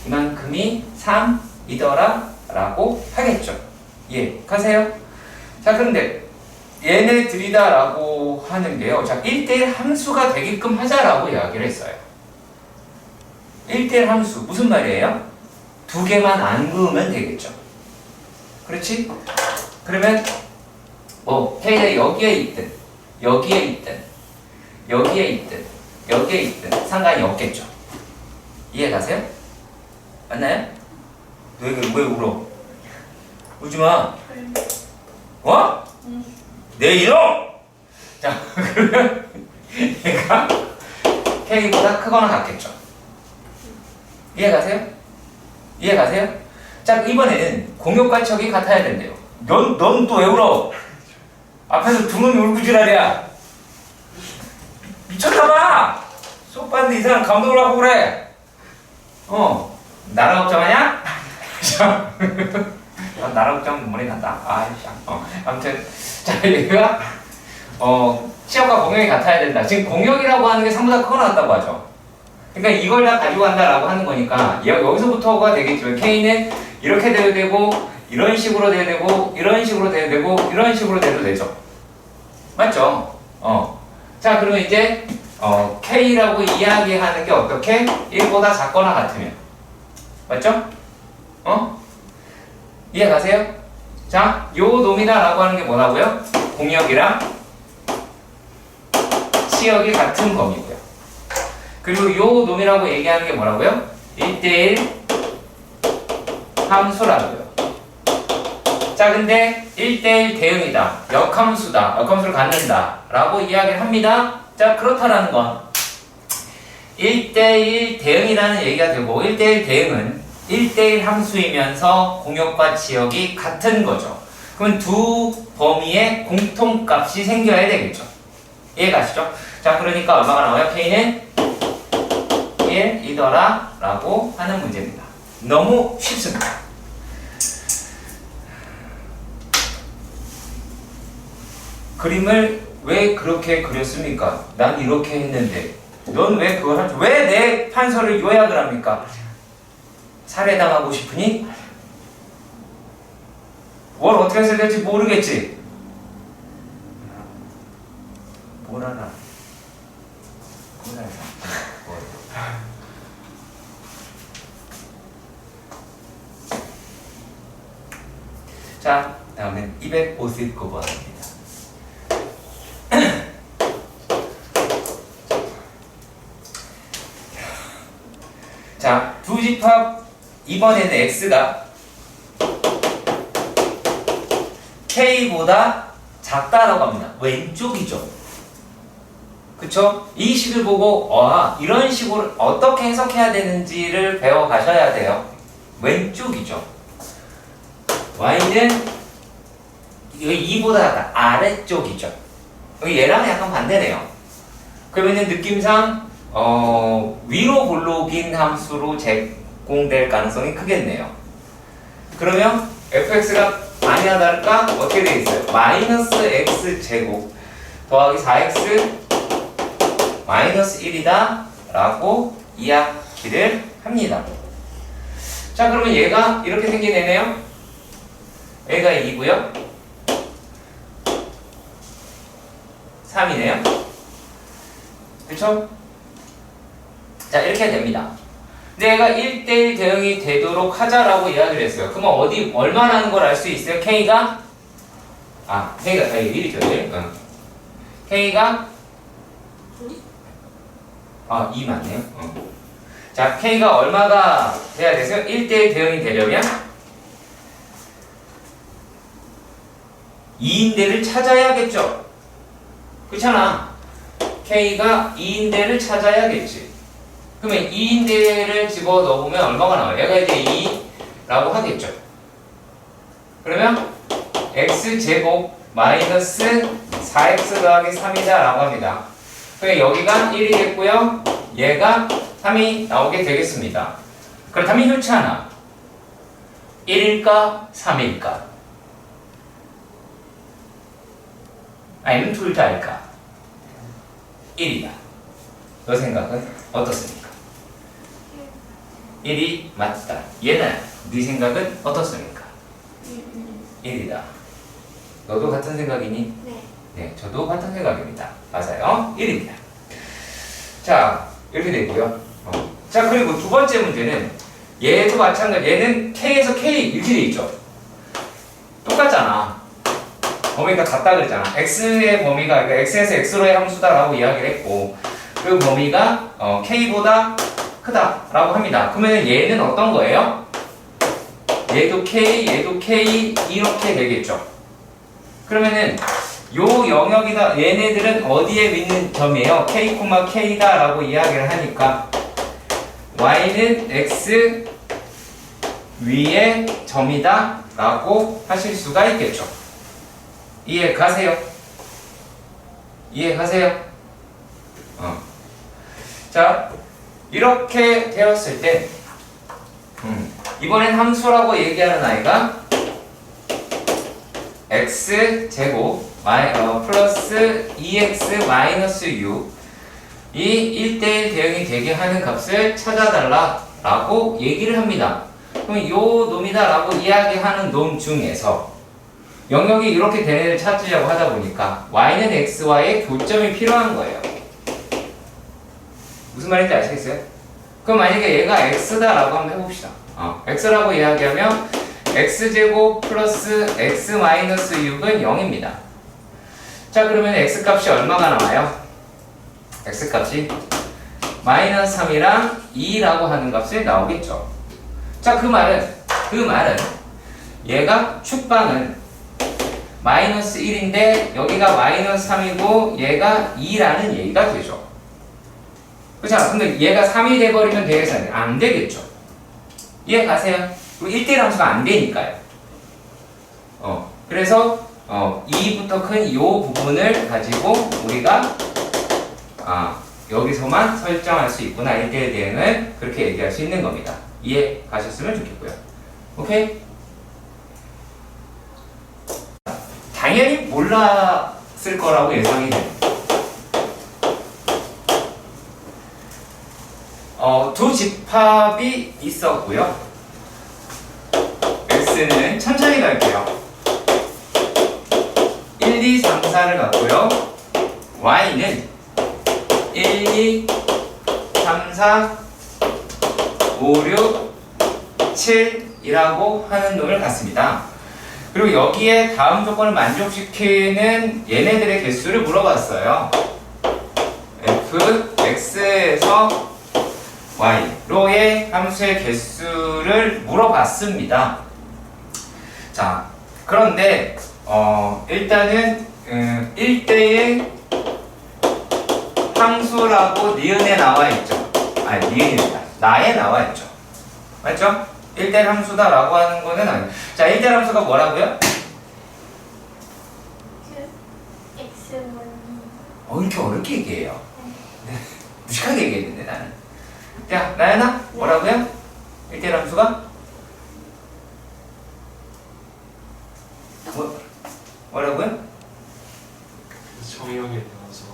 이만큼이 3이더라 라고 하겠죠. 예, 가세요. 자, 그런데 얘네들이다 라고 하는 게요, 자, 1대1 함수가 되게끔 하자라고 이야기를 했어요. 1대1 함수 무슨 말이에요? 두 개만 안 그으면 되겠죠. 그렇지? 그러면 K가 여기에 있든 여기에 있든 여기에 있든 여기에 있든 상관이 없겠죠. 이해 가세요? 맞나요? 왜 울어? 울지마. 내 이놈! 자, 그러면 얘가 K보다 크거나 같겠죠. 이해 가세요? 이해 가세요? 자, 이번에는 공역가척이 같아야 된대요. 넌 또 왜 울어? 앞에서 두 놈이 울고 지랄이야. 미쳤나봐! 수업 받는데 이상한 감동을 하고 그래. 나라 걱정하냐? 나라 걱정 머리 난다. 아무튼 자, 얘가 시험과 공역이 같아야 된다. 지금 공역이라고 하는 게 3보다 크거나 같다고 하죠. 그러니까 이걸 다 가지고 간다라고 하는 거니까 여기서부터가 되겠지만 K는 이렇게 돼도 되고 이런 식으로 돼도 되고 이런 식으로 돼도 되고 이런 식으로 돼도 되죠. 맞죠? 자, 그러면 이제 K라고 이야기하는 게 어떻게? 1보다 작거나 같으면. 맞죠? 이해 가세요? 자, 요 놈이다라고 하는 게 뭐라고요? 공역이랑 치역이 같은 범위고요. 그리고 요 놈이라고 얘기하는 게 뭐라고요? 1대1 함수라고요. 자, 근데 1대1 대응이다. 역함수다. 역함수를 갖는다. 라고 이야기를 합니다. 자, 그렇다라는 건 1대1 대응이라는 얘기가 되고 1대1 대응은 1대1 함수이면서 공역과 지역이 같은 거죠. 그럼 두 범위의 공통값이 생겨야 되겠죠. 이해가시죠? 자, 그러니까 얼마가 나와요? K는 1이더라 라고 하는 문제입니다. 너무 쉽습니다. 그림을 왜 그렇게 그렸습니까? 난 이렇게 했는데 넌 왜 그걸 하지? 왜 내 판서를 요약을 합니까? 살해당하고 싶으니? 뭘 어떻게 써야 될지 모르겠지? 뭘 알아? 뭘 알아? 자, 다음엔 259번입니다. 자, 두 집합 이번에는 x가 k보다 작다라고 합니다. 왼쪽이죠. 그쵸? 이 식을 보고 이런 식으로 어떻게 해석해야 되는지를 배워 가셔야 돼요. 왼쪽이죠. y는 여기 2보다 작다. 아래쪽이죠. 여기 얘랑 약간 반대네요. 그러면은 느낌상 위로 볼록인 함수로 제공될 가능성이 크겠네요. 그러면 fx가 아니나 다를까 어떻게 되어 있어요? 마이너스 x 제곱 더하기 4x 마이너스 1이다 라고 이야기를 합니다. 자, 그러면 얘가 이렇게 생긴 애네요. 얘가 2고요 3이네요. 그쵸? 자, 이렇게 됩니다. 근데 얘가 1대1 대응이 되도록 하자라고 이야기를 했어요. 그러면 얼마라는 걸 알 수 있어요? K가? K가 1이죠, 1. K가? 2 맞네요. 자, K가 얼마가 돼야 되세요? 1대1 대응이 되려면 2인대를 찾아야겠죠? 그렇잖아. K가 2인대를 찾아야겠지. 그러면 2인대를 집어 넣으면 얼마가 나와요? 얘가 이제 2라고 하겠죠. 그러면 x제곱 마이너스 4x 더하기 3이다 라고 합니다. 그러면 여기가 1이겠고요. 얘가 3이 나오게 되겠습니다. 그렇다면 효찬아 1일까? 3일까? 아니면 둘 다일까? 1이다. 너 생각은 어떻습니까? 1이 맞다. 얘는 네 생각은 어떻습니까? 1이다. 너도 같은 생각이니? 네. 네, 저도 같은 생각입니다. 맞아요. 1입니다. 자, 이렇게 되고요. 자, 그리고 두 번째 문제는 얘도 마찬가지. 얘는 K에서 K 이렇게 돼 있죠. 똑같잖아. 범위가 같다 그랬잖아. X의 범위가 그러니까 X에서 X로의 함수다라고 이야기를 했고 그 범위가 K보다 크다라고 합니다. 그러면 얘는 어떤 거예요? 얘도 K, 얘도 K 이렇게 되겠죠. 그러면은 요 영역이다 얘네들은 어디에 있는 점이에요? K, K다 라고 이야기를 하니까 Y는 X 위에 점이다 라고 하실 수가 있겠죠. 이해 가세요? 이해 가세요? 자, 이렇게 되었을 때 이번엔 함수라고 얘기하는 아이가 x제곱 플러스 2x 마이너스 6 이 1대1 대응이 되게 하는 값을 찾아달라 라고 얘기를 합니다. 그럼 요 놈이다 라고 이야기하는 놈 중에서 영역이 이렇게 되는 애를 찾으려고 하다 보니까 y는 x와의 교점이 필요한 거예요. 무슨 말인지 아시겠어요? 그럼 만약에 얘가 x다 라고 한번 해봅시다. x라고 이야기하면 x제곱 플러스 x 마이너스 6은 0입니다. 자, 그러면 x값이 얼마가 나와요? x값이 마이너스 3이랑 2라고 하는 값이 나오겠죠. 자, 그 말은 얘가 축방은 마이너스 1인데 여기가 마이너스 3이고 얘가 2라는 얘기가 되죠. 그렇잖아. 근데 얘가 3이 돼버리면 되겠어요? 안 되겠죠. 이해 가세요? 1대1 함수가 안 되니까요. 그래서 2부터 큰 이 부분을 가지고 우리가 여기서만 설정할 수 있구나. 1대1 대응을 그렇게 얘기할 수 있는 겁니다. 이해 가셨으면 좋겠고요. 오케이? 당연히 몰랐을 거라고 예상이 됩니다. 두 집합이 있었고요. x는 천천히 갈게요. 1, 2, 3, 4를 갖고요. y는 1, 2, 3, 4, 5, 6, 7이라고 하는 놈을 갖습니다. 그리고 여기에 다음 조건을 만족시키는 얘네들의 개수를 물어봤어요. f, x에서 y로의 함수의 개수를 물어봤습니다. 자, 그런데 일단은 1대1 함수라고 니은에 나와 있죠. 아니, 니은입니다. 나에 나와 있죠. 맞죠? 1대1 함수다라고 하는 거는 아니에요. 자, 1대1 함수가 뭐라고요? X는 이렇게 어렵게 얘기해요. 무식하게 얘기했는데 나는. 자, 나연아, 뭐라고요? 1대1 함수가? 뭐라고요? 정의역에 나와서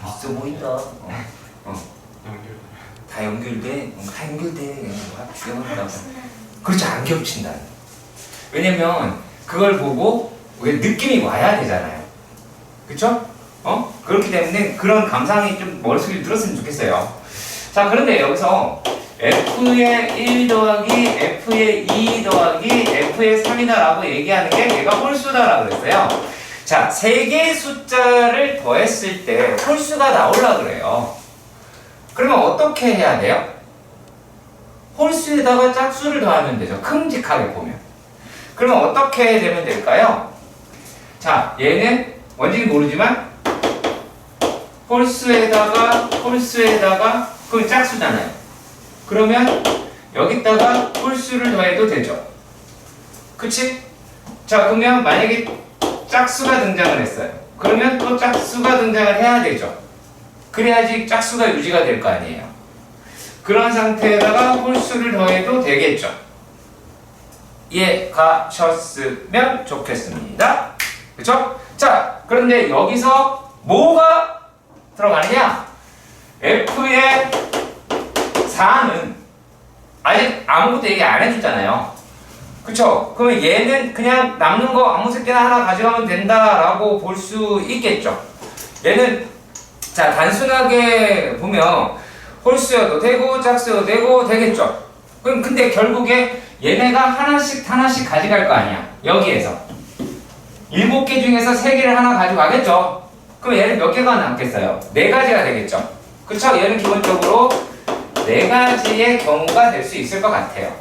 있어 보인다. 연결. 다 연결돼. 다 연결돼. 죽여버린다고. 그렇지, 안 겹친다. 왜냐면 그걸 보고 우리가 느낌이 와야 되잖아요. 그쵸? 그렇기 때문에 그런 감상이 좀 머릿속에 들었으면 좋겠어요. 자, 그런데 여기서 f의 1 더하기 f의 2 더하기 f의 3이다 라고 얘기하는 게 얘가 홀수다 라고 그랬어요. 자, 세 개의 숫자를 더했을 때 홀수가 나오려고 그래요. 그러면 어떻게 해야 돼요? 홀수에다가 짝수를 더하면 되죠. 큼직하게 보면. 그러면 어떻게 되면 될까요? 자, 얘는 뭔지 모르지만 홀수에다가 그럼 짝수잖아요. 그러면 여기다가 홀수를 더해도 되죠. 그치? 자, 그러면 만약에 짝수가 등장을 했어요. 그러면 또 짝수가 등장을 해야 되죠. 그래야지 짝수가 유지가 될 거 아니에요. 그런 상태에다가 홀수를 더해도 되겠죠. 이해 가셨으면 좋겠습니다. 그쵸? 자, 그런데 여기서 뭐가 들어가느냐? f의 4는 아직 아무것도 얘기 안 해줬잖아요. 그쵸? 그러면 얘는 그냥 남는 거 아무 새끼나 하나 가져가면 된다라고 볼 수 있겠죠. 얘는 자, 단순하게 보면 홀수여도 되고 짝수여도 되고 되겠죠. 그럼 근데 결국에 얘네가 하나씩 가져갈 거 아니야. 여기에서 7개 중에서 3개를 하나 가져가겠죠. 그럼 얘는 몇 개가 남겠어요? 4가지가 되겠죠. 그쵸? 얘는 기본적으로 4가지의 경우가 될 수 있을 것 같아요.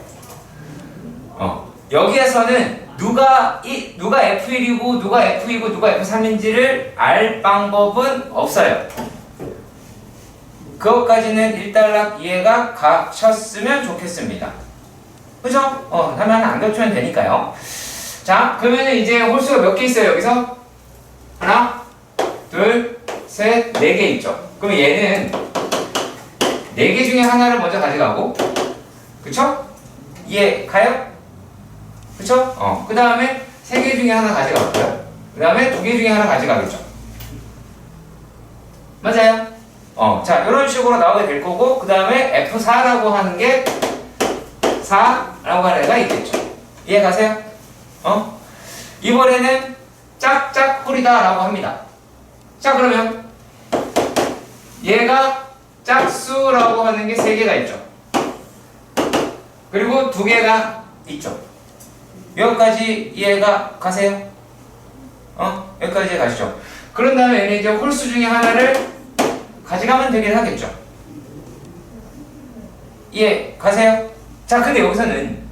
여기에서는 누가 F1이고 누가 F이고 누가 F3인지를 알 방법은 없어요. 그것까지는 일단락 이해가 가셨으면 좋겠습니다. 그죠? 하면 안 겹치면 되니까요. 자, 그러면 이제 홀수가 몇 개 있어요, 여기서? 하나, 둘, 셋, 4개 있죠. 그럼 얘는 4개 중에 하나를 먼저 가져가고, 그쵸? 이해 가요? 그쵸? 그 다음에 3개 중에 하나 가져가고요. 그 다음에 2개 중에 하나 가져가겠죠. 맞아요? 자, 이런 식으로 나오게 될 거고, 그 다음에 F4라고 하는 게 4라고 하는 애가 있겠죠. 이해 가세요? 이번에는 짝짝홀이다 라고 합니다. 자, 그러면 얘가 짝수라고 하는 게 3개가 있죠. 그리고 2개가 있죠. 여기까지 이해가 가세요? 여기까지 가시죠. 그런 다음에 얘는 이제 홀수 중에 하나를 가져가면 되긴 하겠죠. 이해 가세요? 자, 근데 여기서는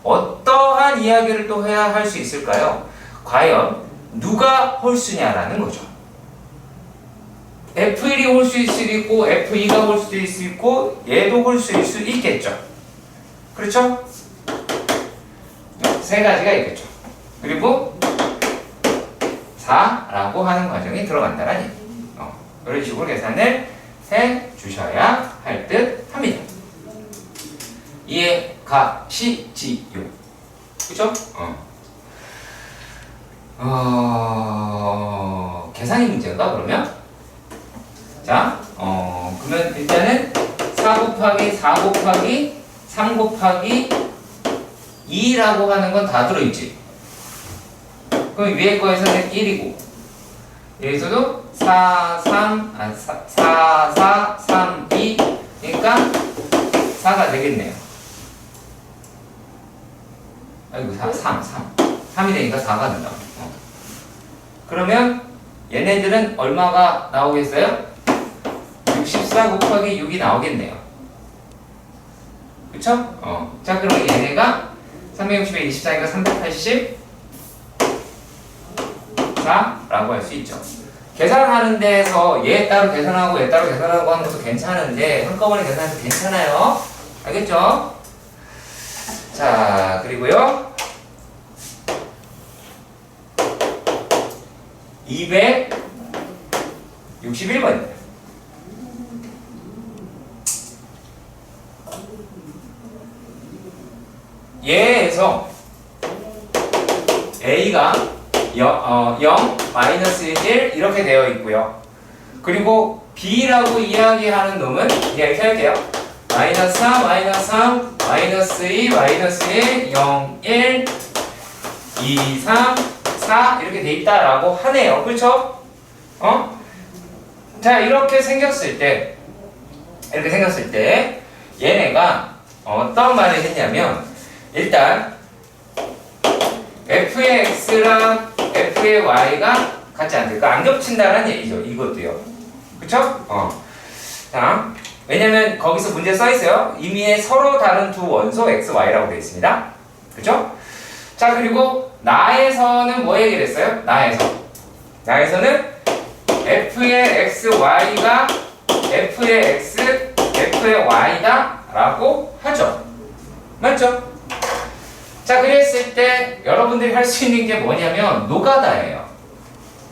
어떠한 이야기를 또 해야 할 수 있을까요? 과연 누가 홀수냐라는 거죠. F1이 홀수일 수 있고 F2가 홀수일 수 있고 얘도 홀수일 수 있겠죠. 그렇죠? 세 가지가 있겠죠. 그리고 4라고 하는 과정이 들어간다는 얘기. 이런 식으로 계산을 해 주셔야 할 듯 합니다. 이해 가시지요? 그죠? 계산이 문제인가 그러면? 자, 그러면 일단은 4 곱하기 4 곱하기 3 곱하기 2라고 하는 건 다 들어있지? 그럼 위에 거에서는 1이고 여기서도 4, 3, 2 그러니까 4가 되겠네요. 아이고 3이 되니까 4가 된다. 그러면 얘네들은 얼마가 나오겠어요? 64 곱하기 6이 나오겠네요. 그쵸? 자 그러면 얘네가 360에 24니까 384라고 할 수 있죠. 계산하는 데에서 얘 따로 계산하고 얘 따로 계산하고 하는 것도 괜찮은데 한꺼번에 계산해도 괜찮아요. 알겠죠? 자 그리고요 261번입니다. 얘에서 A가 0, 마이너스 1 이렇게 되어 있고요. 그리고 B라고 이야기하는 놈은 이렇게 할게요. 마이너스 4, 마이너스 3, 마이너스 2, 마이너스 1, 0, 1, 2, 3, 4 이렇게 돼 있다라고 하네요. 그렇죠? 자 이렇게 생겼을 때 얘네가 어떤 말을 했냐면 일단 f의 x랑 f의 y가 같지 않을까? 안 겹친다는 얘기죠. 이것도요. 그쵸? 자, 왜냐면 거기서 문제 써 있어요. 이미 서로 다른 두 원소 x, y라고 되어 있습니다. 그쵸? 자, 그리고 나에서는 뭐 얘기를 했어요? 나에서는 f의 x, y가 f의 x, f의 y다 라고 하죠. 맞죠? 자 그랬을 때 여러분들이 할 수 있는 게 뭐냐면 노가다예요.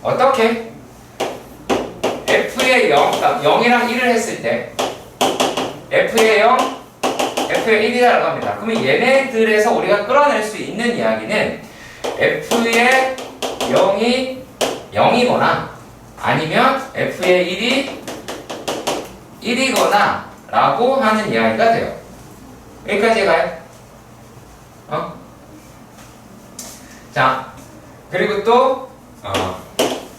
어떻게? f의 0이랑 1을 했을 때 f의 0, f의 1이라고 합니다. 그러면 얘네들에서 우리가 끌어낼 수 있는 이야기는 f의 0이 0이거나 아니면 f의 1이 1이거나 라고 하는 이야기가 돼요. 여기까지 가요? 자, 그리고 또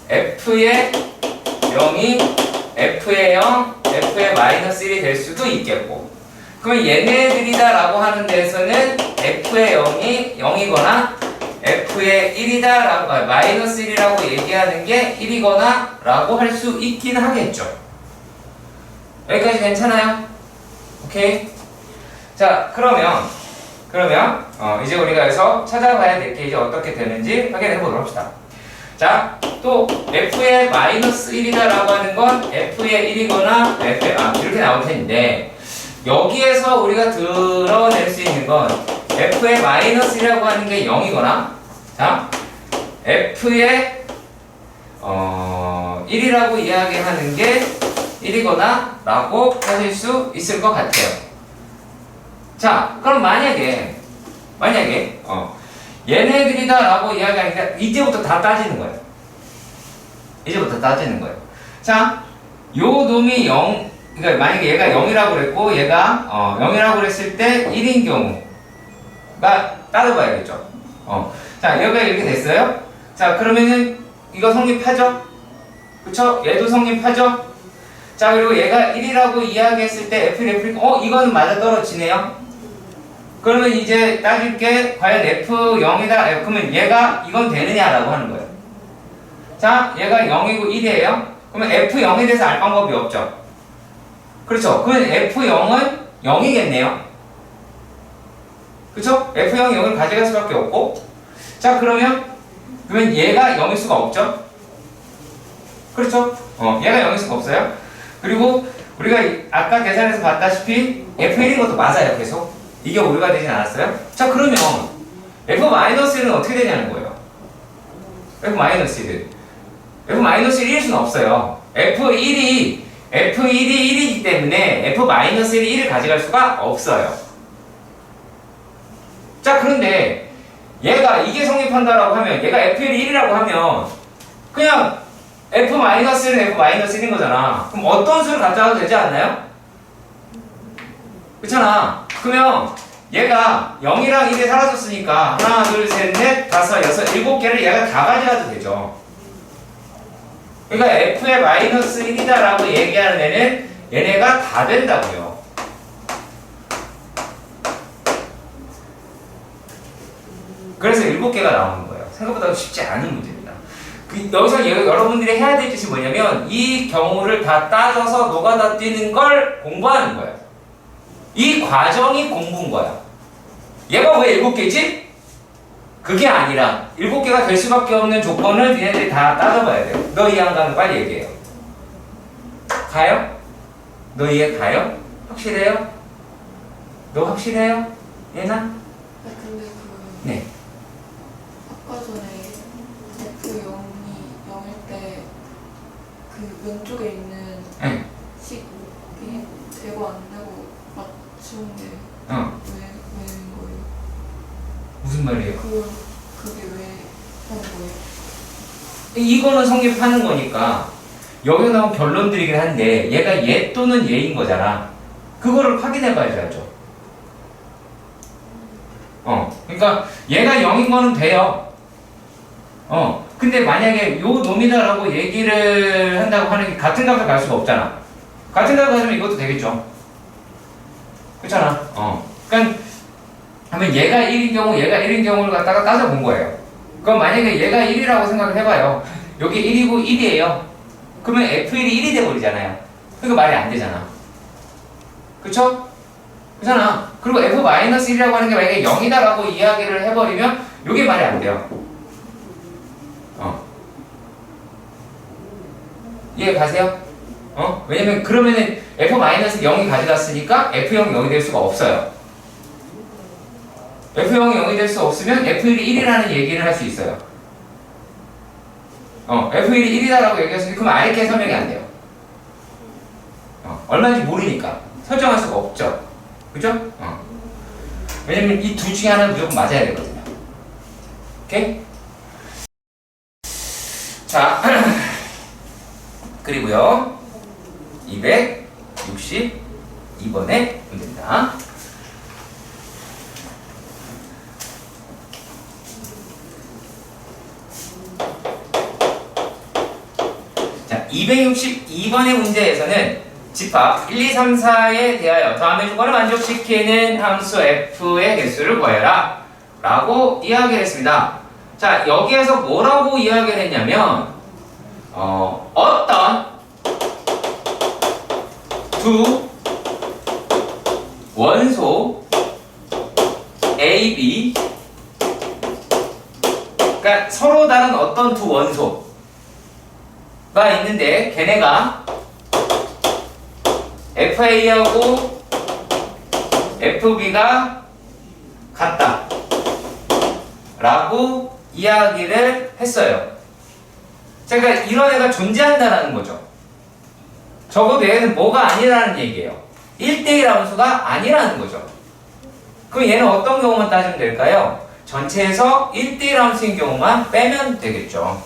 f의 0이 f의 0, f의 마이너스 1이 될 수도 있겠고 그러면 얘네들이다 라고 하는 데에서는 f의 0이 0이거나 f의 1이다 라고 마이너스 1이라고 얘기하는 게 1이거나 라고 할 수 있긴 하겠죠. 여기까지 괜찮아요? 오케이? 자 그러면 이제 우리가 여기서 찾아봐야 될 게 이제 어떻게 되는지 확인해 보도록 합시다. 자, 또 f의 마이너스 1이다 라고 하는 건 f의 1이거나 이렇게 나올 텐데 여기에서 우리가 드러낼 수 있는 건 f의 마이너스 1이라고 하는 게 0이거나 자, f의 1이라고 이야기하는 게 1이거나 라고 하실 수 있을 것 같아요. 자, 그럼 만약에 얘네들이다 라고 이야기하니까 이제부터 다 따지는 거예요. 자, 요 놈이 0, 그러니까 만약에 얘가 0이라고 그랬고 얘가 0이라고 그랬을 때 1인 경우가 따져봐야겠죠. 자, 여기가 이렇게 됐어요. 자, 그러면은 이거 성립하죠? 그쵸? 얘도 성립하죠? 자, 그리고 얘가 1이라고 이야기했을 때 f1, 이거는 맞아 떨어지네요. 그러면 이제 따질 게 과연 f0이다. 그러면 얘가 이건 되느냐라고 하는 거예요. 자, 얘가 0이고 1이에요. 그러면 f0에 대해서 알 방법이 없죠. 그렇죠. 그러면 f0은 0이겠네요. 그렇죠? f0이 0을 가져갈 수밖에 없고 자, 그러면 얘가 0일 수가 없죠. 그렇죠? 얘가 0일 수가 없어요. 그리고 우리가 아까 계산해서 봤다시피 f1인 것도 맞아요. 계속 이게 5가 되진 않았어요? 자, 그러면 F-1은 어떻게 되냐는 거예요. F-1. F-1일 수는 없어요. F1이 1이기 때문에 F-1이 1을 가져갈 수가 없어요. 자, 그런데 얘가 이게 성립한다라고 하면 얘가 F1이 1이라고 하면 그냥 F-는 F-1인 거잖아. 그럼 어떤 수를 가져가도 되지 않나요? 그렇잖아. 그러면 얘가 0이랑 1이 사라졌으니까 하나, 둘, 셋, 넷, 다섯, 여섯, 7개를 얘가 다 가져가도 되죠. 그러니까 F의 마이너스 1이다라고 얘기하는 애는 얘네가 다 된다고요. 그래서 7개가 나오는 거예요. 생각보다 쉽지 않은 문제입니다. 여기서 여러분들이 해야 될 짓이 뭐냐면 이 경우를 다 따져서 노가다 뛰는 걸 공부하는 거예요. 이 과정이 공부인 거야. 얘가 왜 7개지? 그게 아니라 7개가 될 수밖에 없는 조건을 니네들이 다 따져봐야 돼요. 너 이해 안 가면 빨리 얘기해요. 가요? 너 이해 가요? 확실해요? 너 확실해요? 얘나? 근데 네. 아까 전에 F0이 0일 때 그 왼쪽에 있는 네. 식이 되고 안 되고 맞춘 게 왜인 거예요? 무슨 말이에요? 그게 왜 하는 거예요? 이거는 성립하는 거니까 여기 나온 결론들이긴 한데 얘가 얘 또는 얘인 거잖아. 그거를 확인해 봐야죠. 그러니까 얘가 0인 거는 돼요. 근데 만약에 요 놈이다라고 얘기를 한다고 하는 게 같은 값을 갈 수가 없잖아. 같은 값을 가지면 이것도 되겠죠. 그렇잖아. 그러니까 하면 얘가 1인 경우, 얘가 1인 경우를 갖다가 따져본 거예요. 그럼 만약에 얘가 1이라고 생각을 해봐요. 여기 1이고 1이에요. 그러면 F1이 1이 돼버리잖아요. 그러니까 말이 안 되잖아. 그쵸? 그렇잖아. 그리고 F-1이라고 하는 게 만약에 0이다라고 이야기를 해버리면 이게 말이 안 돼요. 이해 가세요? 왜냐면 그러면은 F-0이 가져갔으니까 F0이 0이 될 수가 없어요. F0이 0이 될 수 없으면 F1이 1이라는 얘기를 할 수 있어요. F1이 1이다라고 얘기했으니까 그럼 아예 게 설명이 안 돼요. 얼마인지 모르니까 설정할 수가 없죠. 그죠? 왜냐면 이 둘 중에 하나는 무조건 맞아야 되거든요. 오케이? 자, 그리고요 262번의 문제입니다. 자, 262번의 문제에서는 집합 1, 2, 3, 4에 대하여 다음의 조건을 만족시키는 함수 f의 개수를 구해라 라고 이야기를 했습니다. 자, 여기에서 뭐라고 이야기를 했냐면 어떤 두 원소 A, B 그러니까 서로 다른 어떤 두 원소가 있는데 걔네가 FA하고 FB가 같다 라고 이야기를 했어요. 제가 이런 애가 존재한다라는 거죠. 적어도 얘는 뭐가 아니라는 얘기예요. 1대1 함수가 아니라는 거죠. 그럼 얘는 어떤 경우만 따지면 될까요? 전체에서 1대1 함수인 경우만 빼면 되겠죠.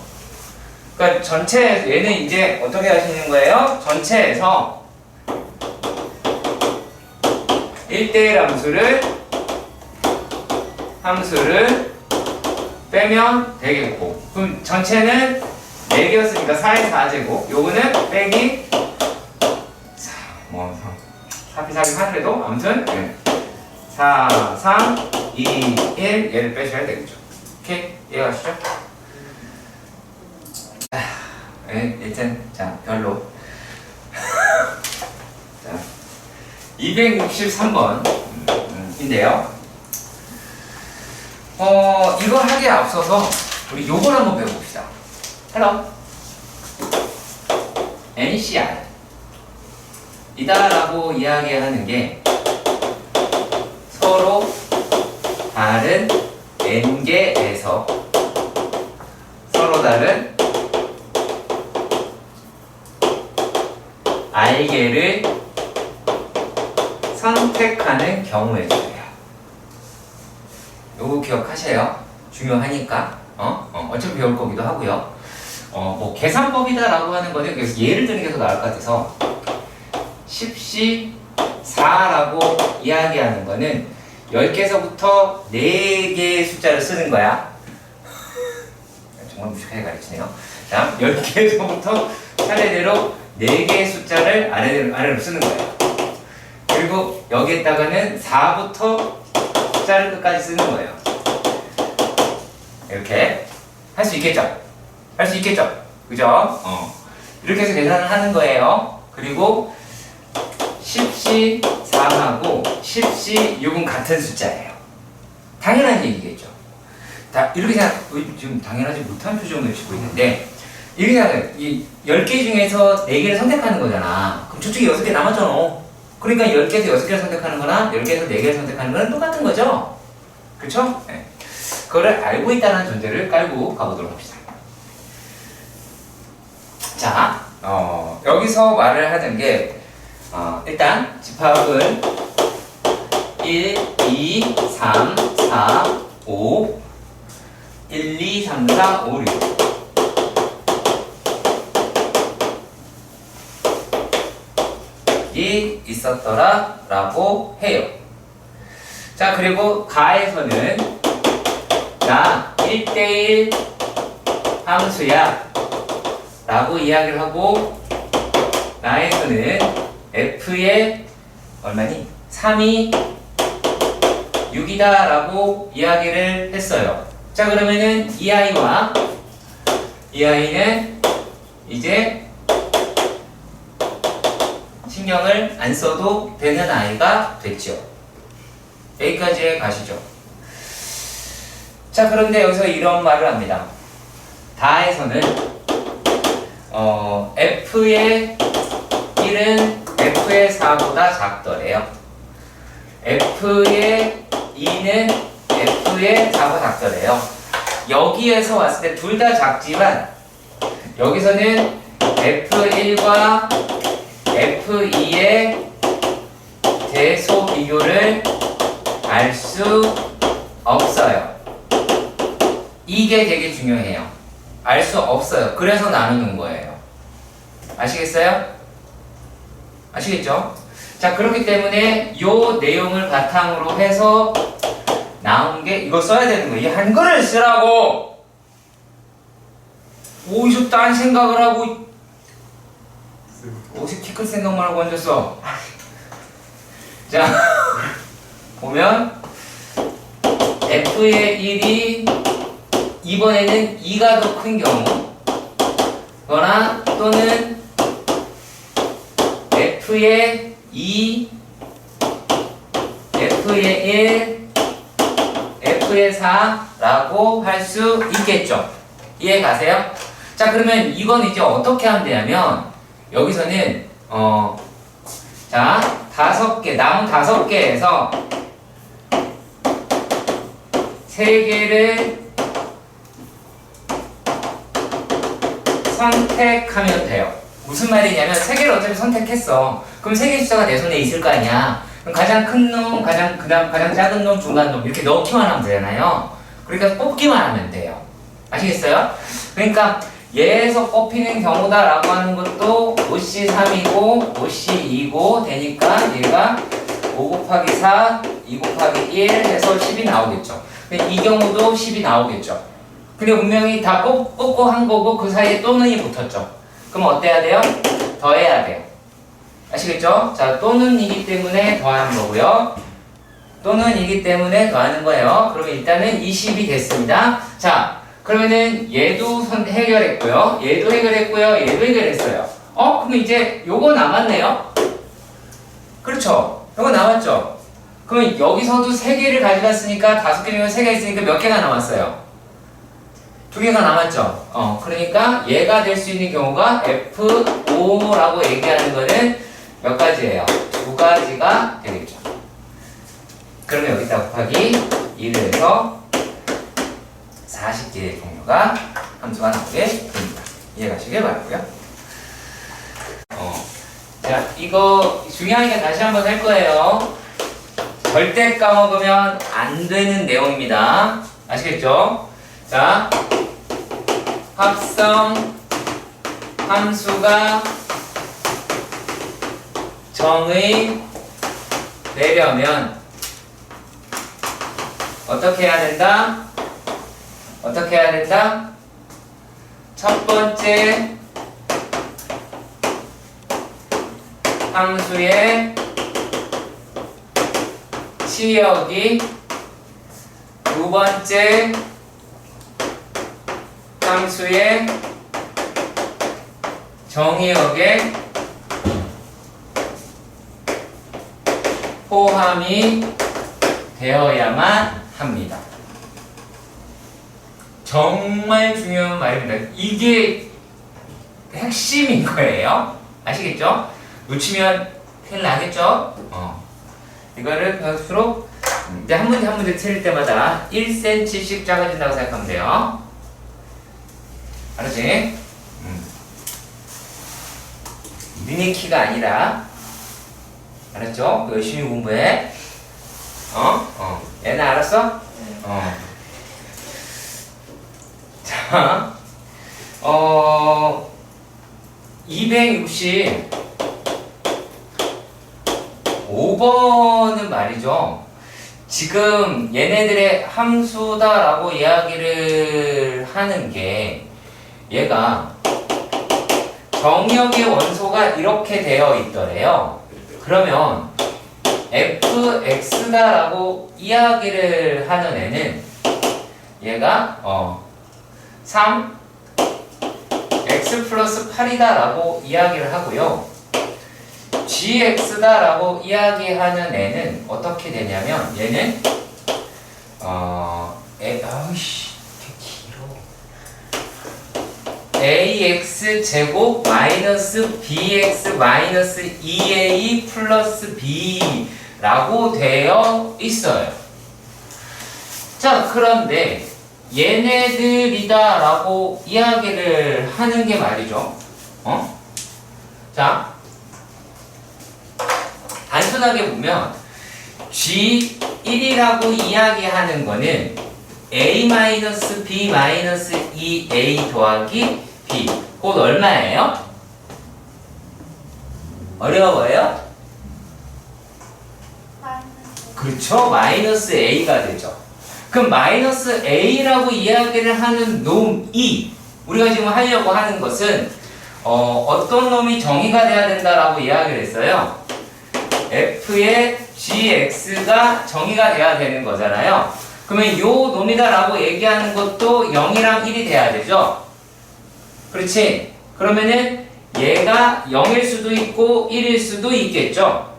그러니까 전체 얘는 이제 어떻게 하시는 거예요? 전체에서 1대1 함수를 빼면 되겠고, 그럼 전체는 4개였으니까 4에서 4제곱, 요거는 빼기 4피 하더라도 아무튼 4, 3, 2, 1 얘를 빼셔야 되겠죠. 오케이? 이해가시죠? 일단 자 별로 자 263번인데요. 이걸 하기에 앞서서 우리 요걸 한번 배워봅시다. Hello. NCR 이다라고 이야기하는 게 서로 다른 n개에서 서로 다른 r개를 선택하는 경우의 수예요. 요거 기억하세요. 중요하니까. 어차피 배울 거기도 하고요. 뭐 계산법이다라고 하는 거는 그래서 예를 드는 게 더 나을 것 같아서 10시 4라고 이야기하는 거는 10개에서부터 4개의 숫자를 쓰는 거야. 정말 무식하게 가르치네요. 자, 10개에서부터 차례대로 4개의 숫자를 아래로 쓰는 거예요. 그리고 여기에다가는 4부터 숫자를 끝까지 쓰는 거예요. 이렇게 할 수 있겠죠? 할 수 있겠죠? 그죠? 이렇게 해서 계산을 하는 거예요. 그리고 10시 3하고 10시 6은 같은 숫자예요. 당연한 얘기겠죠. 이렇게 지금 당연하지 못한 표정을 짓고 있는데, 이렇게 생각해요. 이 10개 중에서 4개를 선택하는 거잖아. 그럼 저쪽에 6개 남았잖아. 그러니까 10개에서 6개를 선택하는 거나 10개에서 4개를 선택하는 거는 똑같은 거죠. 그쵸? 네. 그거를 알고 있다는 전제를 깔고 가보도록 합시다. 자, 여기서 말을 하는 게, 일단 집합은 1, 2, 3, 4, 5 1, 2, 3, 4, 5, 6 이 있었더라 라고 해요. 자, 그리고 가에서는 나 1대1 함수야 라고 이야기를 하고, 나에서는 f의 얼마니? 3이 6이다 라고 이야기를 했어요. 자, 그러면은 이 아이와 이 아이는 이제 신경을 안 써도 되는 아이가 됐죠. 여기까지 가시죠. 자, 그런데 여기서 이런 말을 합니다. 다에서는 f의 1은 f의 4보다 작더래요. f의 2는 f의 4보다 작더래요. 여기에서 왔을 때 둘 다 작지만 여기서는 f1과 f2의 대소 비교를 알 수 없어요. 이게 되게 중요해요. 알 수 없어요. 그래서 나누는 거예요. 아시겠어요? 아시겠죠? 자, 그렇기 때문에 이 내용을 바탕으로 해서 나온 게 이거 써야 되는 거예요. 이 한글을 쓰라고! 어디서 딴 생각을 하고 어디서 키 클 생각만 하고 앉았어. 자, 보면 f의 1이 이번에는 2가 더 큰 경우 거나 또는 f의 2, f의 1, f의 4라고 할 수 있겠죠. 이해 가세요? 자, 그러면 이건 이제 어떻게 하면 되냐면 여기서는 자, 5개, 남은 5개에서 3개를 선택하면 돼요. 무슨 말이냐면 3개를 어차피 선택했어. 그럼 3개 숫자가 내 손에 있을 거 아니야. 그럼 가장 큰 놈, 가장 작은 놈, 중간 놈 이렇게 넣기만 하면 되잖아요. 그러니까 뽑기만 하면 돼요. 아시겠어요? 그러니까 얘에서 뽑히는 경우다라고 하는 것도 5C 3이고 5C 2고 되니까 얘가 5 곱하기 4, 2 곱하기 1 해서 10이 나오겠죠. 근데 이 경우도 10이 나오겠죠. 근데 분명히 다 뽑고 한 거고 그 사이에 또는이 붙었죠. 그럼 어때야 돼요? 더해야 돼요. 아시겠죠? 자, 또는이기 때문에 더하는 거고요. 또는이기 때문에 더하는 거예요. 그러면 일단은 20이 됐습니다. 자, 그러면은 얘도 해결했고요. 얘도 해결했고요. 얘도 해결했어요. 그럼 이제 요거 남았네요. 그렇죠? 요거 남았죠? 그러면 여기서도 3개를 가져갔으니까 5개 중에 3개 있으니까 몇 개가 남았어요? 2개가 남았죠? 그러니까 얘가 될 수 있는 경우가 F5라고 얘기하는 거는 몇 가지예요? 2가지가 되겠죠. 그러면 여기다 곱하기 1에서 40개의 종류가 함수가 나오게 됩니다. 이해가시길 바라고요. 자, 이거 중요하니까 다시 한번 할 거예요. 절대 까먹으면 안 되는 내용입니다. 아시겠죠? 자, 합성 함수가 정의 되려면 어떻게 해야 된다? 어떻게 해야 된다? 첫 번째 함수의 치역이 두 번째 함수의 정의역에 포함이 되어야만 합니다. 정말 중요한 말입니다. 이게 핵심인 거예요. 아시겠죠? 놓치면 큰일 나겠죠? 이거를 갈수록 이제 한 문제 한 문제 틀릴 때마다 1cm씩 작아진다고 생각하면 돼요. 알았지? 미니 키가 아니라, 알았죠? 열심히 공부해. 얘는 알았어? 자, 265번은 말이죠. 지금 얘네들의 함수다라고 이야기를 하는 게 얘가 정역의 원소가 이렇게 되어 있더래요. 그러면 fx다라고 이야기를 하는 애는 얘가 3 x 플러스 8이다라고 이야기를 하고요. gx다라고 이야기하는 애는 어떻게 되냐면 얘는 아우씨 ax 제곱 마이너스 bx 마이너스 2a 플러스 b라고 되어 있어요. 자, 그런데 얘네들이다 라고 이야기를 하는 게 말이죠. 자, 단순하게 보면 G1이라고 이야기하는 거는 A-B-2A 더하기 B 곧 얼마예요? 어려워요? 그렇죠. 마이너스 A가 되죠. 그럼 마이너스 A라고 이야기를 하는 놈이 우리가 지금 하려고 하는 것은 어떤 놈이 정의가 돼야 된다라고 이야기를 했어요. F의 GX가 정의가 돼야 되는 거잖아요. 그러면 요 놈이다라고 얘기하는 것도 0이랑 1이 돼야 되죠. 그렇지? 그러면은 얘가 0일 수도 있고 1일 수도 있겠죠.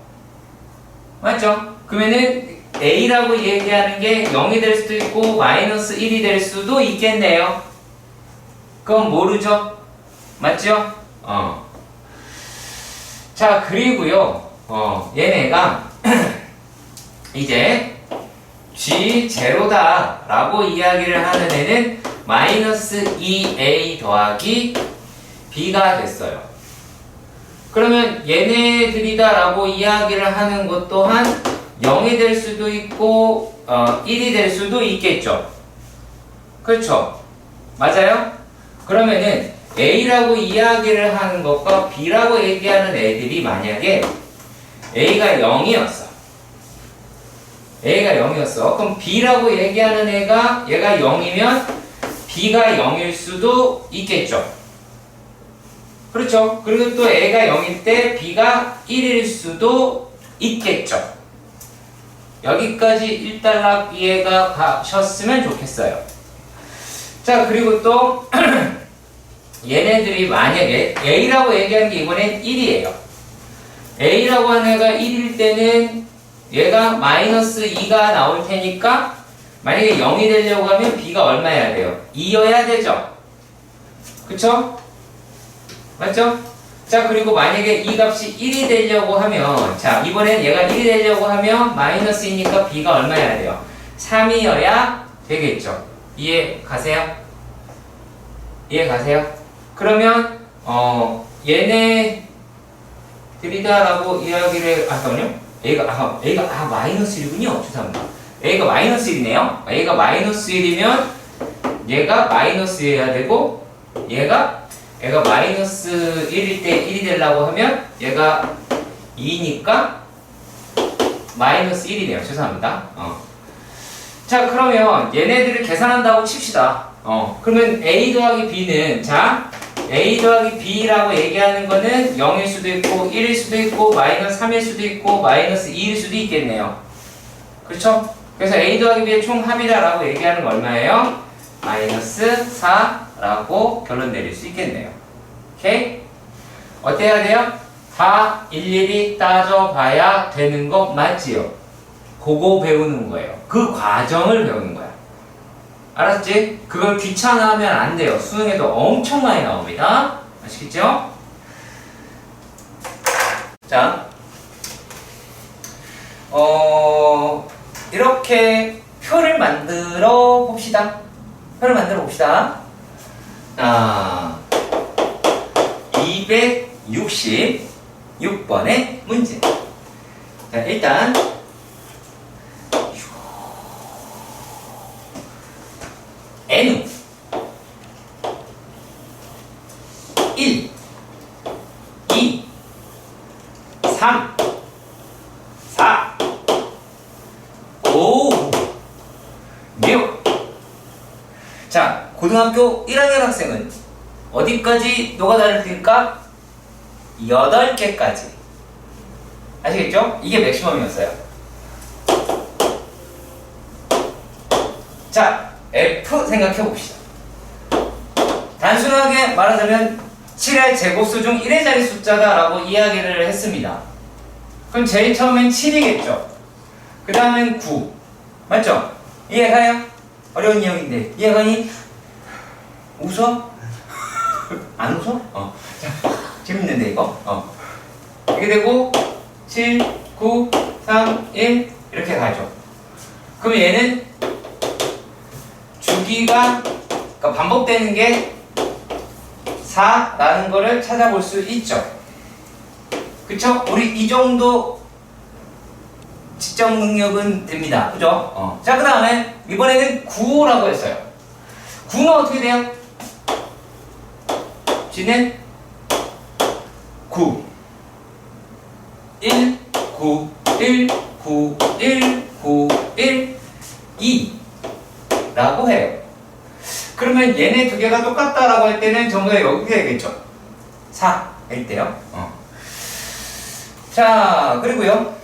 맞죠? 그러면은 A라고 얘기하는 게 0이 될 수도 있고 마이너스 1이 될 수도 있겠네요. 그건 모르죠? 맞죠? 자, 그리고요. 얘네가 이제 G0다 라고 이야기를 하는 애는 마이너스 2A 더하기 B가 됐어요. 그러면 얘네들이다 라고 이야기를 하는 것 또한 0이 될 수도 있고 1이 될 수도 있겠죠. 그렇죠? 맞아요? 그러면은 A라고 이야기를 하는 것과 B라고 얘기하는 애들이 만약에 A가 0이었어. A가 0이었어. 그럼 B라고 얘기하는 애가 얘가 0이면 B가 0일 수도 있겠죠. 그렇죠? 그리고 또 A가 0일 때 B가 1일 수도 있겠죠. 여기까지 일단락 이해가 가셨으면 좋겠어요. 자, 그리고 또 얘네들이 만약에 A라고 얘기하는 게 이번엔 1이에요. A라고 하는 애가 1일 때는 얘가 마이너스 2가 나올 테니까 만약에 0이 되려고 하면 B가 얼마여야 돼요? 2여야 되죠? 그쵸? 맞죠? 자, 그리고 만약에 이 값이 1이 되려고 하면 자, 이번엔 얘가 1이 되려고 하면 마이너스 2니까 B가 얼마여야 돼요? 3이어야 되겠죠. 이해 가세요? 이해 가세요? 그러면 얘네들이다라고 이야기를 잠깐만요. A가 마이너스 1이군요. 죄송합니다. A가 마이너스 1이네요. A가 마이너스 1이면 얘가 마이너스 1이어야 되고 얘가 마이너스 1일 때 1이 되려고 하면 얘가 2니까 마이너스 1이네요. 죄송합니다. 자, 그러면 얘네들을 계산한다고 칩시다. 그러면 A 더하기 B는, 자, A 더하기 B라고 얘기하는 거는 0일 수도 있고, 1일 수도 있고, 마이너스 3일 수도 있고, 마이너스 2일 수도 있겠네요. 그렇죠? 그래서 A 더하기 B의 총합이다라고 얘기하는 건 얼마예요? 마이너스 4라고 결론 내릴 수 있겠네요. 오케이? 어떻게 해야 돼요? 다 일일이 따져봐야 되는 거 맞지요? 그거 배우는 거예요. 그 과정을 배우는 거야. 알았지? 그걸 귀찮아하면 안 돼요. 수능에도 엄청 많이 나옵니다. 아시겠죠? 자, 이렇게 표를 만들어 봅시다. 표를 만들어 봅시다. 자, 266번의 문제. 자, 일단 N우 1, 2, 3, 4, 5, 6. 자, 고등학교 1학년 학생은 어디까지 노가다를 뛸까? 8개까지. 아시겠죠? 이게 맥시멈이었어요. 자, F 생각해 봅시다. 단순하게 말하자면 7의 제곱수 중 1의 자리 숫자다라고 이야기를 했습니다. 그럼 제일 처음엔 7이겠죠. 그 다음엔 9. 맞죠? 이해가요? 어려운 이야기인데 이해가니? 웃어? 안 웃어? 자, 재밌는데 이거? 이렇게 되고 7, 9, 3, 1 이렇게 가죠. 그럼 얘는 주기가 그러니까 반복되는 게 4라는 거를 찾아볼 수 있죠. 그쵸? 우리 이 정도 지적 능력은 됩니다. 그죠? 자, 그 다음에 이번에는 9라고 했어요. 9는 어떻게 돼요? G는 9 1 9 1 9 1 9 1 2 라고 해요. 그러면 얘네 두 개가 똑같다라고 할 때는 전부 다 여기 되겠죠. 4일 때요. 자, 그리고요.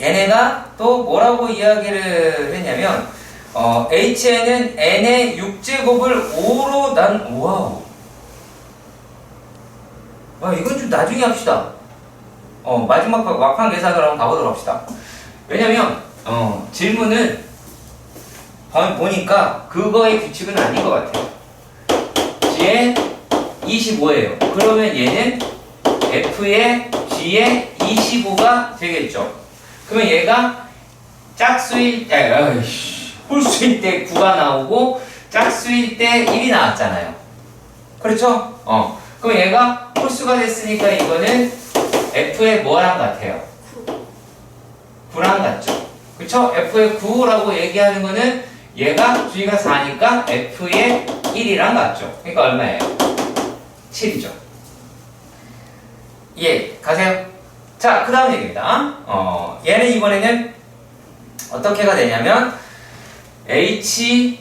얘네가 또 뭐라고 이야기를 했냐면 HN은 N의 6제곱을 5로 와우. 이건 좀 나중에 합시다. 마지막 막판 계산을 한번 가보도록 합시다. 왜냐면 질문은 보니까 그거의 규칙은 아닌 것 같아요. G에 25예요. 그러면 얘는 F의 G에 25가 되겠죠. 그러면 얘가 홀수일 때 9가 나오고 짝수일 때 1이 나왔잖아요. 그렇죠? 그럼 얘가 홀수가 됐으니까 이거는 F의 뭐랑 같아요? 9랑 같죠. 그쵸? F의 9라고 얘기하는 거는 얘가 G가 4니까 F의 1이랑 같죠. 그러니까 얼마예요? 7이죠. 예, 가세요. 자, 그 다음 얘기입니다. 얘는 이번에는 어떻게가 되냐면 H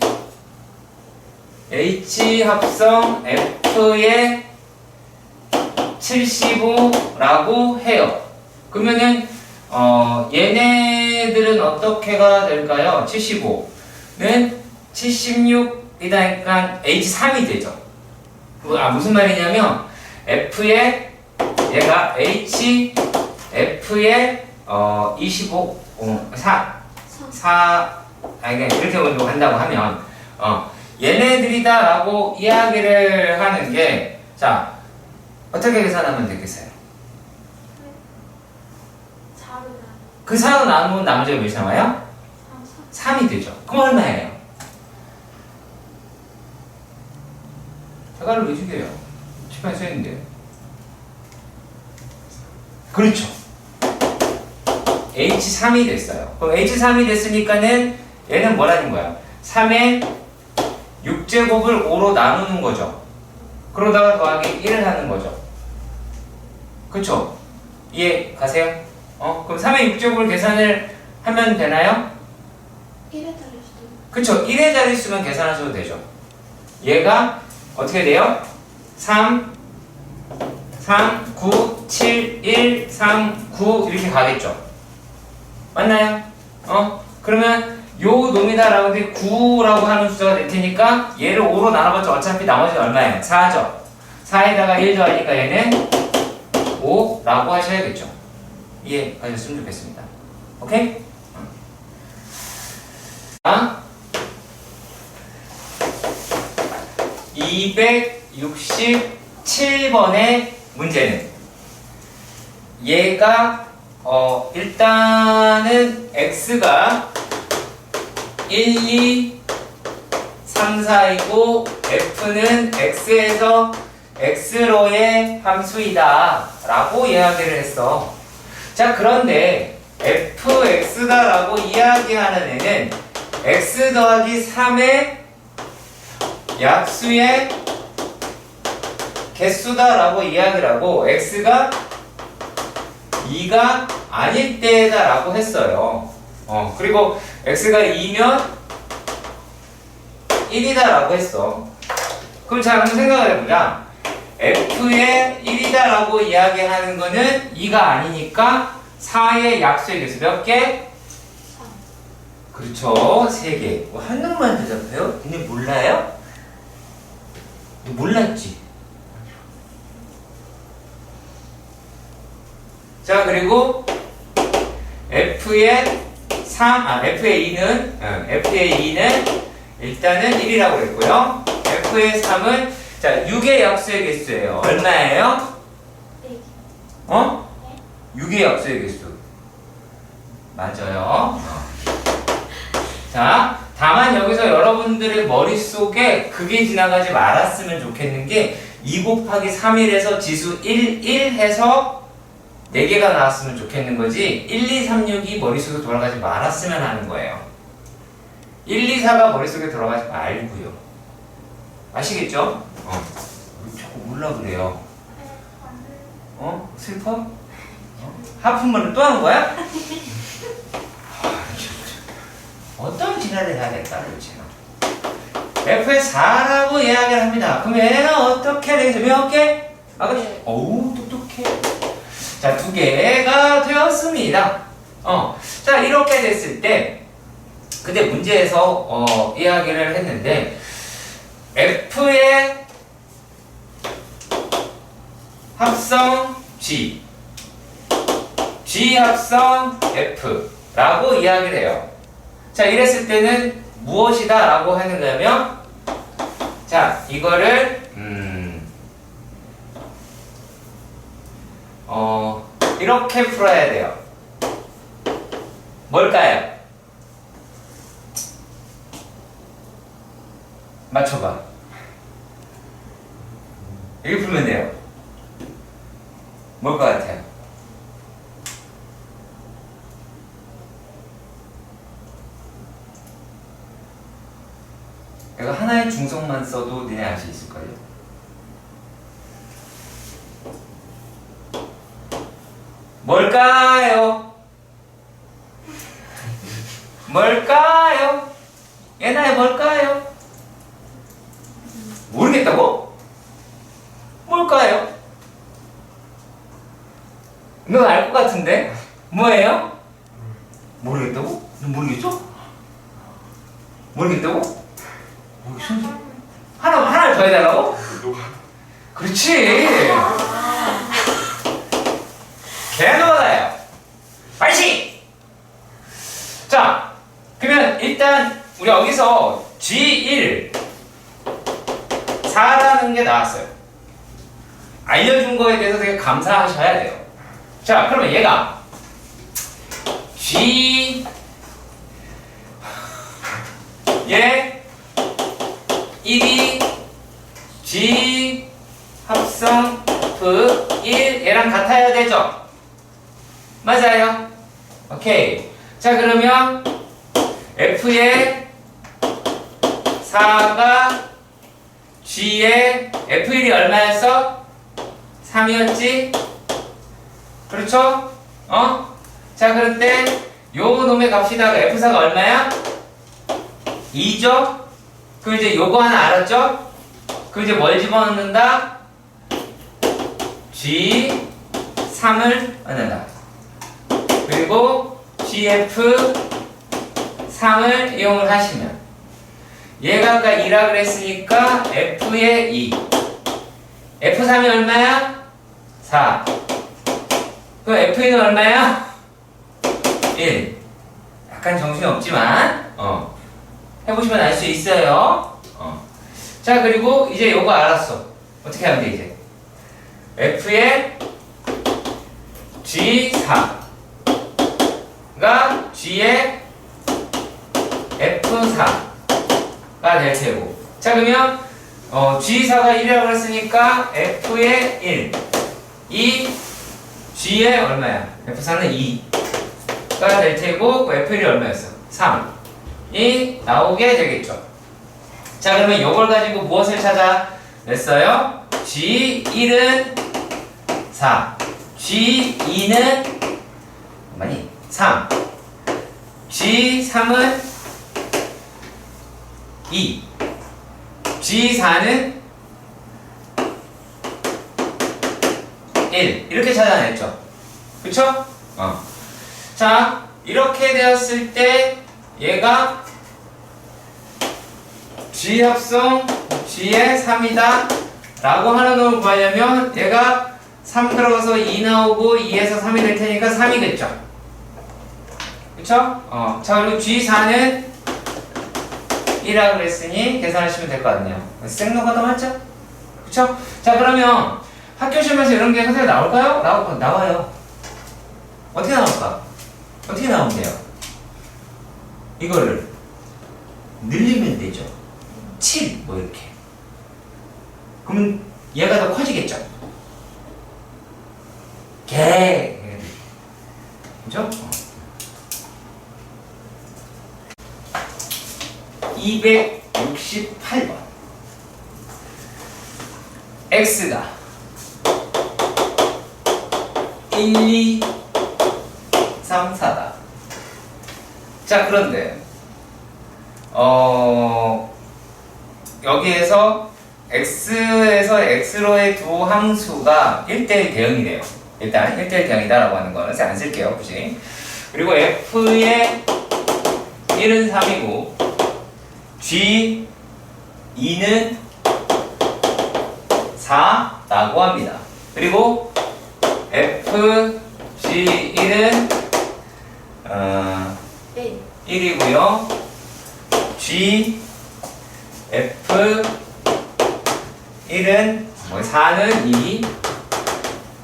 합성 F의 75라고 해요. 그러면은 얘네들은 어떻게가 될까요? 75는 76이다니까 H3이 되죠. 무슨 말이냐면 F의 얘가 F의 25 4 이렇게 먼저 간다고 하면 얘네들이다 라고 이야기를 하는 게, 자, 어떻게 계산하면 되겠어요? 4로 그 4로 나누면 나머지가 몇이 남아요? 3, 3이 되죠. 그럼 얼마예요? 제가를 왜 죽여요? 칠판에 써있는데요. 그렇죠. H3이 됐어요. 그럼 H3이 됐으니까는 얘는 뭐라는 거야? 3의 6제곱을 5로 나누는 거죠. 그러다가 더하기 1을 하는 거죠. 그쵸? 이해 가세요? 그럼 3의 6제곱을 계산을 하면 되나요? 1의 자릿수. 그쵸? 1의 자릿수만 계산하셔도 되죠. 얘가 어떻게 돼요? 3, 9, 7, 1, 3, 9 이렇게 가겠죠. 맞나요? 그러면 요 놈이다라고 돼 9라고 하는 숫자가 될 테니까 얘를 5로 나눠봤자 어차피 나머지는 얼마예요? 4죠. 4에다가 1 더하니까 얘는 5라고 하셔야겠죠. 이해 가셨으면 좋겠습니다. 오케이? 자, 267번의 문제는 얘가 일단은 x가 1, 2, 3, 4이고 f는 x에서 x로의 함수이다 라고 이야기를 했어. 자, 그런데 fx다 라고 이야기하는 애는 x 더하기 3의 약수의 개수다 라고 이야기를 하고 x가 2가 아닐 때다 라고 했어요. 그리고 x가 2면 1이다 라고 했어. 그럼 자, 한번 생각을 해보자. f의 1이다 라고 이야기하는 거는 2가 아니니까 4의 약수의 개수 몇 개? 3. 그렇죠. 3개. 뭐 한 놈만 대답해요? 근데 몰라요? 너 몰랐지? 자, 그리고 f의 2는 일단은 1이라고 그랬고요. f의 3은 자, 6의 약수의 개수예요. 얼마예요? 6의 약수의 개수. 맞아요. 자, 다만 여기서 여러분들의 머릿속에 그게 지나가지 말았으면 좋겠는 게 2 곱하기 3일에서 지수 1, 1 해서 4개가 나왔으면 좋겠는 거지 1, 2, 3, 6이 머릿속에 돌아가지 말았으면 하는 거예요. 1, 2, 4가 머릿속에 돌아가지 말고요. 아시겠죠? 자꾸 몰라 그래요. 슬퍼? 하품을 또 하는 거야? 어떤 지랄을 해야 될까 도대체. f의 4라고 이야기를 합니다. 그럼 얘는 어떻게 되겠어요? 몇 개? 어우 똑똑해. 자, 2개가 되었습니다. 자, 이렇게 됐을 때 근데 문제에서 이야기를 했는데 f의 합성 g 합성 f라고 이야기를 해요. 자, 이랬을 때는 무엇이다 라고 하는 거냐면 자, 이거를 이렇게 풀어야 돼요. 뭘까요? 맞춰봐. 이렇게 풀면 돼요. 뭘 것 같아요? 이거 하나의 중성만 써도 니네 알 수 있을걸요? 뭘까요? 뭘까요? 얘나야 뭘까요? 모르겠다고? 뭘까요? 너 알 것 같은데? 뭐예요? 모르겠다고? 너 모르겠죠? 모르겠다고? 하나를 더 해달라고? 그렇지. 개노다요. 파이팅! 자, 그러면 일단 우리 여기서 G1 4라는 게 나왔어요. 알려준 거에 대해서 되게 감사하셔야 돼요. 자, 그러면 얘가 G 얘 1이 G 합성 F1 얘랑 같아야 되죠? 맞아요. 오케이. 자 그러면 F의 4가 G의 F1이 얼마였어? 3이었지? 그렇죠? 자 그럴 때 요 놈의 값이다가 F4가 얼마야? 2죠? 그럼 이제 요거 하나 알았죠? 그럼 이제 뭘 집어넣는다? G3을 넣는다. 그리고 GF3을 이용을 하시면 얘가 아까 2라 그랬으니까 F의 2 F3이 얼마야? 4 그럼 F2는 얼마야? 1 약간 정신이 없지만 해보시면 알 수 있어요. 자 그리고 이제 요거 알았어. 어떻게 하면 돼 이제 F의 G4가 G의 F4가 될 테고 자 그러면 G4가 1이라고 했으니까 F의 1 이 G의 얼마야? F4는 2가 될 테고 F1이 얼마였어? 3이 나오게 되겠죠. 자 그러면 이걸 가지고 무엇을 찾아냈어요? G1은 4 G2는 얼마니? 3 G3은 2 G4는 1 이렇게 찾아냈죠. 그쵸? 자 이렇게 되었을 때 얘가 G 합성 G의 3이다 라고 하는 놈을 구하려면 얘가 3 들어가서 2 나오고 2에서 3이 될 테니까 3이겠죠. 그쵸? 자 그리고 G4는 1이라고 그랬으니 계산하시면 될 것 같네요. 생노가더 맞죠? 그쵸? 자 그러면 학교 시험에서 이런 게 선생님 나올까요? 나와요. 어떻게 나올까? 어떻게 나오면 돼요? 이거를 늘리면 되죠. 7 뭐 이렇게. 그러면 얘가 더 커지겠죠. 그죠? 268번 X가 1, 2, 3, 4다. 자 그런데 여기에서 X에서 X로의 두 함수가 1대1 대응이래요. 일단 1대1 대응이다 라고 하는 거는 안 쓸게요 굳이. 그리고 F의 1은 3이고 G2는 4라고 합니다. 그리고 FG1은 1이고요. GF1은 4는 2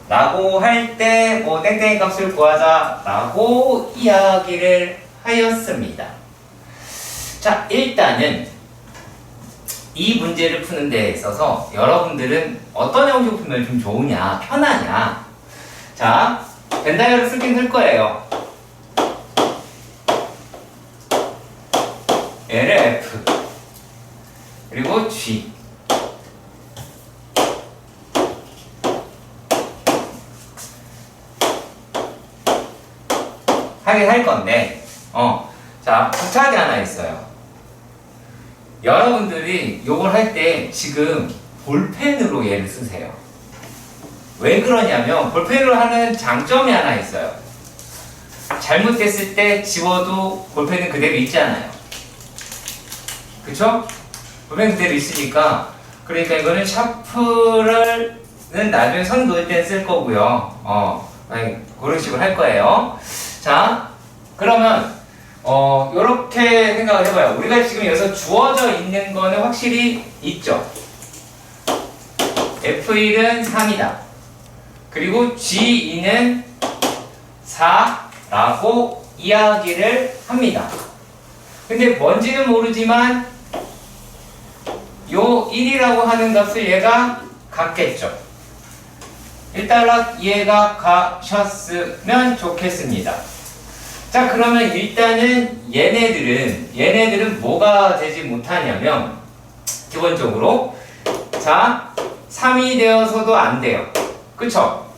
라고 할 때 뭐 땡땡이 값을 구하자 라고 이야기를 하였습니다. 자 일단은 이 문제를 푸는 데 있어서 여러분들은 어떤 형식 풀면 좀 좋으냐 편하냐 자 벤다이어를 쓰긴 쓸 거예요. 얘를 F 그리고 G 하긴 할 건데 자 부탁이 하나 있어요. 여러분들이 요걸 할 때 지금 볼펜으로 얘를 쓰세요. 왜 그러냐면 볼펜으로 하는 장점이 하나 있어요. 잘못됐을 때 지워도 볼펜은 그대로 있잖아요. 그쵸? 볼펜 그대로 있으니까 그러니까 이거는 샤프는 나중에 선 그을 땐 쓸 거고요. 그런 식으로 할 거예요. 자 그러면 요렇게 생각을 해봐요. 우리가 지금 여기서 주어져 있는 거는 확실히 있죠. F1은 3이다. 그리고 G2는 4라고 이야기를 합니다. 근데 뭔지는 모르지만 요 1이라고 하는 값을 얘가 갖겠죠. 1달러 이해가 가셨으면 좋겠습니다. 자, 그러면 일단은 얘네들은 뭐가 되지 못하냐면 기본적으로 자 3이 되어서도 안 돼요. 그쵸?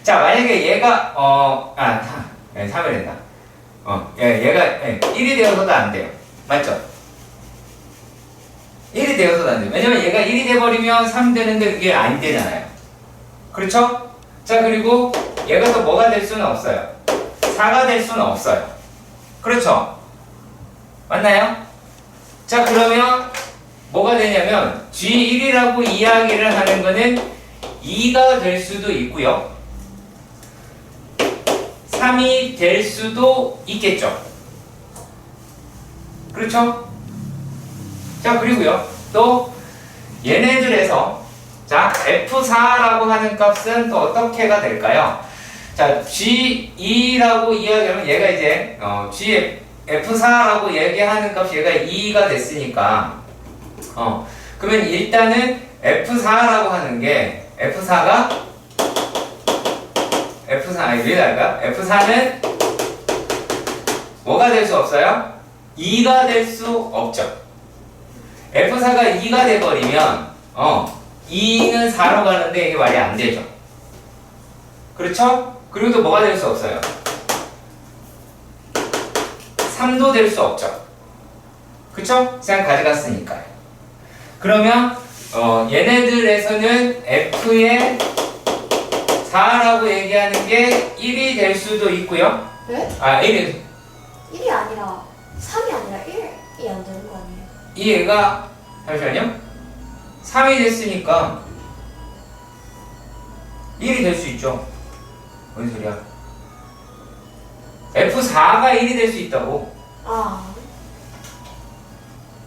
자, 만약에 얘가 3이 된다. 얘가 1이 되어서도 안 돼요. 맞죠? 1이 되어서도 안 돼요. 왜냐면 얘가 1이 돼버리면 3 되는데 그게 안 되잖아요. 그렇죠? 자, 그리고 얘가 또 뭐가 될 수는 없어요. 4가 될 수는 없어요. 그렇죠? 맞나요? 자, 그러면 뭐가 되냐면 G1이라고 이야기를 하는 거는 2가 될 수도 있고요. 3이 될 수도 있겠죠. 그렇죠? 자, 그리고요. 또 얘네들에서 자, F4라고 하는 값은 또 어떻게가 될까요? 자, G2라고 이야기하면 얘가 이제 F4라고 얘기하는 값이 얘가 2가 됐으니까 그러면 일단은 F4라고 하는 게 F4는 뭐가 될 수 없어요? 2가 될 수 없죠. F4가 2가 돼버리면 2는 4로 가는데 이게 말이 안 되죠. 그렇죠? 그리고 또 뭐가 될 수 없어요? 3도 될 수 없죠. 그쵸? 그냥 가져갔으니까요. 그러면 얘네들에서는 F의 4라고 얘기하는 게 1이 될 수도 있고요. 네? 1이 1이 아니라 3이 아니라 1이 안 되는 거 아니에요? 이 얘가 잠시만요. 3이 됐으니까 1이 될 수 있죠. 뭔 소리야? F4가 1이 될 수 있다고.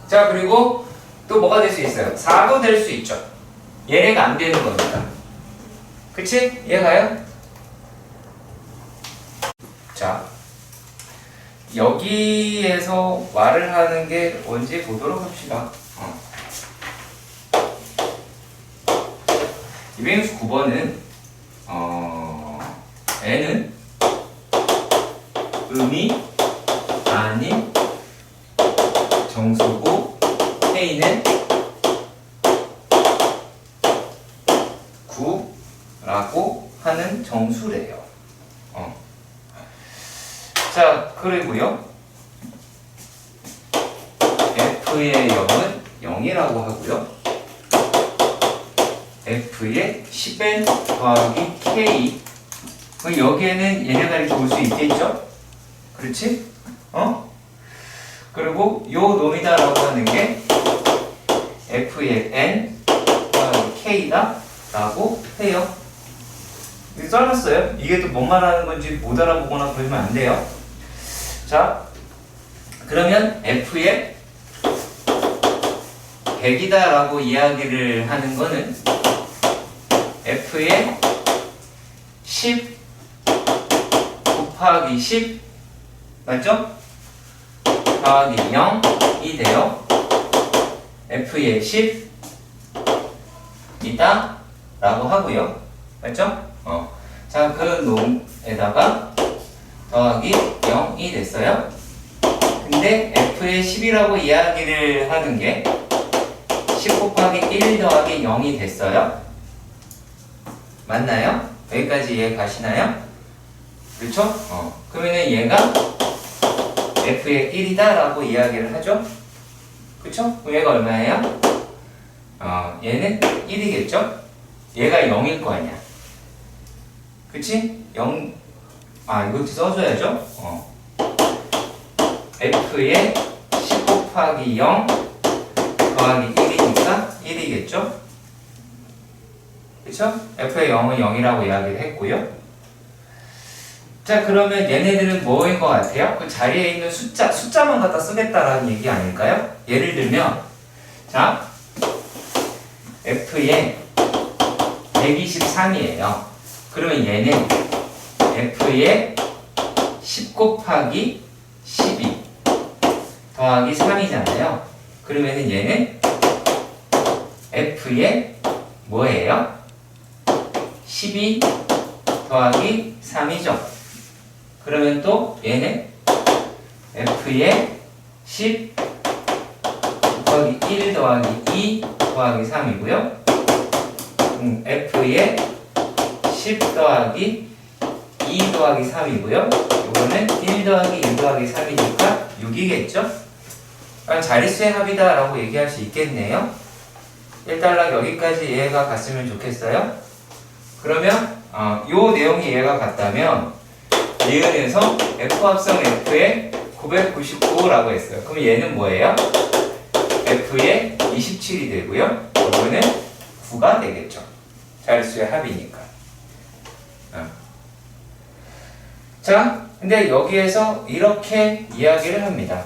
자, 그리고 또 뭐가 될 수 있어요? 4도 될 수 있죠. 얘네가 안 되는 거니까. 그치? 이해가요? 자, 여기에서 말을 하는 게 뭔지 보도록 합시다. 269번은 N은 음이 아닌 정수고 K는 9라고 하는 정수래요. 자, 그리고요. F의 0은 0이라고 하고요. F의 10n 더하기 K. 여기에는 얘네가 이렇게 올 수 있겠죠? 그렇지? 그리고 요 놈이다라고 하는 게 F의 n 더하기 K다 라고 해요. 이거 써놨어요. 이게 또 뭔 말하는 건지 못 알아보거나 그러면 안 돼요. 자, 그러면 F의 100이다 라고 이야기를 하는 거는 F의 10 곱하기 10 맞죠? 더하기 0이 돼요. F의 10 이다 라고 하고요. 맞죠? 자, 그 놈에다가 더하기 0이 됐어요. 근데 F의 10이라고 이야기를 하는 게 10 곱하기 1 더하기 0이 됐어요. 맞나요? 여기까지 이해 가시나요? 그렇죠? 그러면은 얘가 F의 1이다 라고 이야기를 하죠? 그쵸? 그럼 얘가 얼마예요? 얘는 1이겠죠? 얘가 0일 거 아니야. 그치? 0, 이것도 써줘야죠? F의 10 곱하기 0 더하기 1이니까 1이겠죠? 그쵸? F의 0은 0이라고 이야기를 했고요. 자, 그러면 얘네들은 뭐인 것 같아요? 그 자리에 있는 숫자만 갖다 쓰겠다라는 얘기 아닐까요? 예를 들면, 자, F의 123이에요. 그러면 얘는 F의 10 곱하기 12 더하기 3이잖아요. 그러면은 얘는 f의 뭐예요? 12 더하기 3이죠. 그러면 또 얘는 f의 10 더하기 1 더하기 2 더하기 3이고요. f의 10 더하기 2 더하기 3이고요. 이거는 1 더하기 1 더하기 3이니까 6이겠죠? 자릿수의 합이다 라고 얘기할 수 있겠네요. 1달러 여기까지 이해가 갔으면 좋겠어요. 그러면 요 내용이 이해가 갔다면 예은에서 F합성 F의 999라고 했어요. 그럼 얘는 뭐예요? F의 27이 되고요. 이거는 9가 되겠죠. 자릿수의 합이니까. 자, 근데 여기에서 이렇게 이야기를 합니다.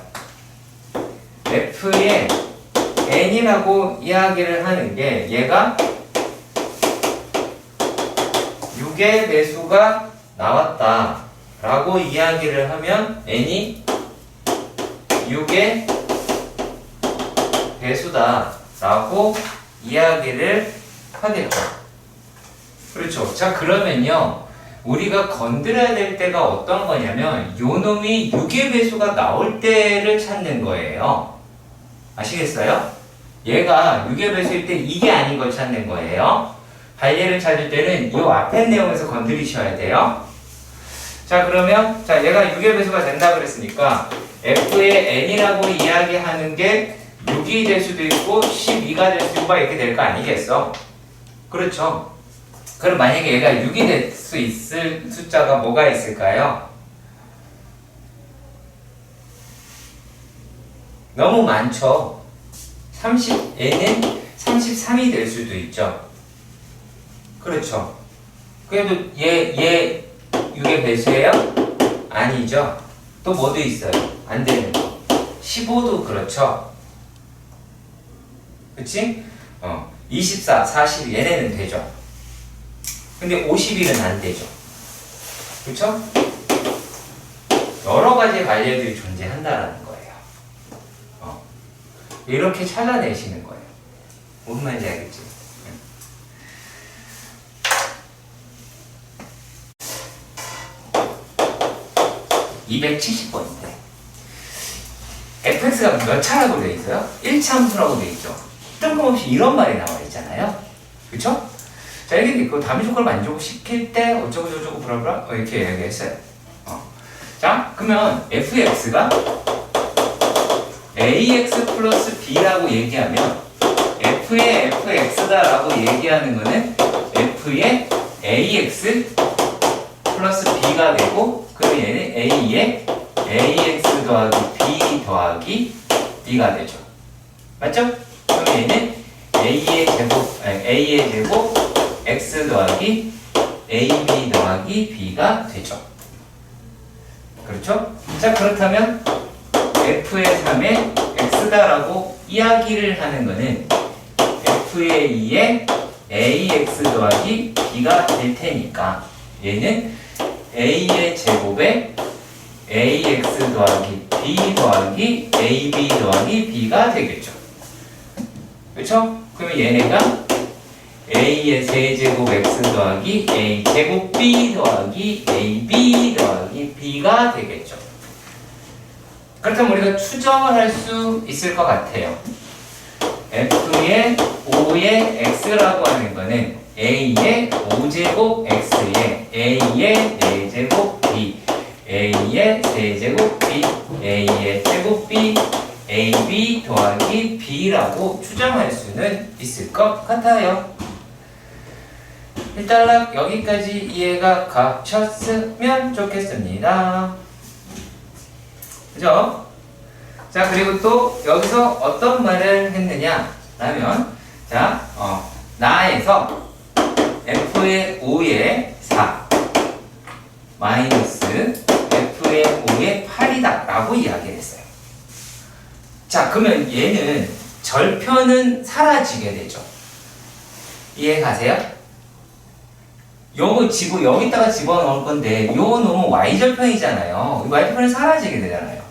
F의 n이라고 이야기를 하는 게 얘가 6의 배수가 나왔다 라고 이야기를 하면 n이 6의 배수다 라고 이야기를 하겠죠. 그렇죠. 자, 그러면요 우리가 건드려야 될 때가 어떤 거냐면 요 놈이 6의 배수가 나올 때를 찾는 거예요. 아시겠어요? 얘가 6의 배수일 때 이게 아닌 걸 찾는 거예요. 발예를 찾을 때는 이 앞에 내용에서 건드리셔야 돼요. 자, 그러면 자 얘가 6의 배수가 된다 그랬으니까 f의 n이라고 이야기하는 게 6이 될 수도 있고 12가 될 수도 있고 이렇게 될 거 아니겠어? 그렇죠. 그럼 만약에 얘가 6이 될 수 있을 숫자가 뭐가 있을까요? 너무 많죠. 얘는 33이 될 수도 있죠. 그렇죠. 그래도 얘 6의 배수예요? 아니죠. 또 뭐도 있어요. 안 되는 거. 15도 그렇죠. 그치? 24, 40 얘네는 되죠. 근데 51은 안 되죠. 그쵸? 여러 가지 관례들이 존재한다라는 거예요. 이렇게 잘라내시는 거예요. 뭔 말인지 알겠지? 270번인데 fx가 몇 차라고 되어 있어요? 1차함수라고 되어 있죠. 뜬금없이 이런 말이 나와 있잖아요. 그쵸? 자, 이게 그 다미 조건을 만족시킬 때 어쩌고 저쩌고 브라브라 이렇게 얘기했어요. 자, 그러면 fx가 ax 플러스 b라고 얘기하면 f의 fx다라고 얘기하는 거는 f의 ax 플러스 b가 되고 그럼 얘는 a의 ax 더하기 b 더하기 b가 되죠. 맞죠? 그럼 얘는 a의 제곱 x 더하기 ab 더하기 b가 되죠. 그렇죠? 자, 그렇다면 f의 3에 x다라고 이야기를 하는 거는 f의 2에 ax 더하기 b가 될 테니까 얘는 a의 제곱에 ax 더하기 b 더하기 ab 더하기 b가 되겠죠. 그렇죠? 그러면 얘네가 a의 세제곱 x 더하기 a 제곱 b 더하기 ab 더하기 b가 되겠죠. 그렇다면 우리가 추정을 할 수 있을 것 같아요. f의 5의 x라고 하는 거는 a의 5제곱 x에 a의 4제곱 b, a의 세제곱 b, a의 제곱 b, ab 더하기 b라고 추정할 수는 있을 것 같아요. 일단 여기까지 이해가 가셨으면 좋겠습니다. 그죠? 자, 그리고 또 여기서 어떤 말을 했느냐 라면 자, 나에서 f의 5의 4 마이너스 f의 5의 8이다 라고 이야기를 했어요. 자, 그러면 얘는 절편은 사라지게 되죠. 이해 가세요? 요거 여기다가 집어넣을 건데 요 놈은 y절편이잖아요. y절편은 사라지게 되잖아요.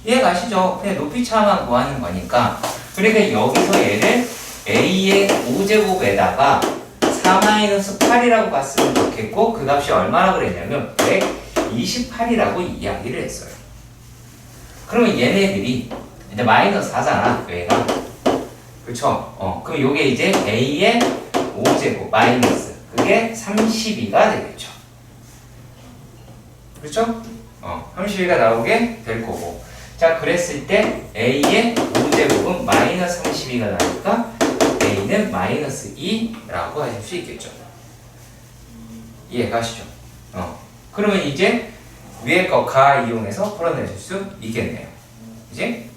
이해가시죠? 그냥 높이 차만 구하는 거니까. 그러니까 여기서 얘를 a의 5제곱에다가 4-8이라고 봤으면 좋겠고 그 값이 얼마라고 그랬냐면 128이라고 이야기를 했어요. 그러면 얘네들이 이제 마이너스 4잖아, 얘가. 그쵸? 그럼 요게 이제 a의 5제곱 마이너스 그게 32가 되겠죠. 그렇죠? 32가 나오게 될 거고. 자, 그랬을 때 a의 5제곱은 마이너스 32가 나니까 a는 마이너스 2라고 하실 수 있겠죠. 이해가시죠? 그러면 이제 위에 거 가 이용해서 풀어내실 수 있겠네요. 이제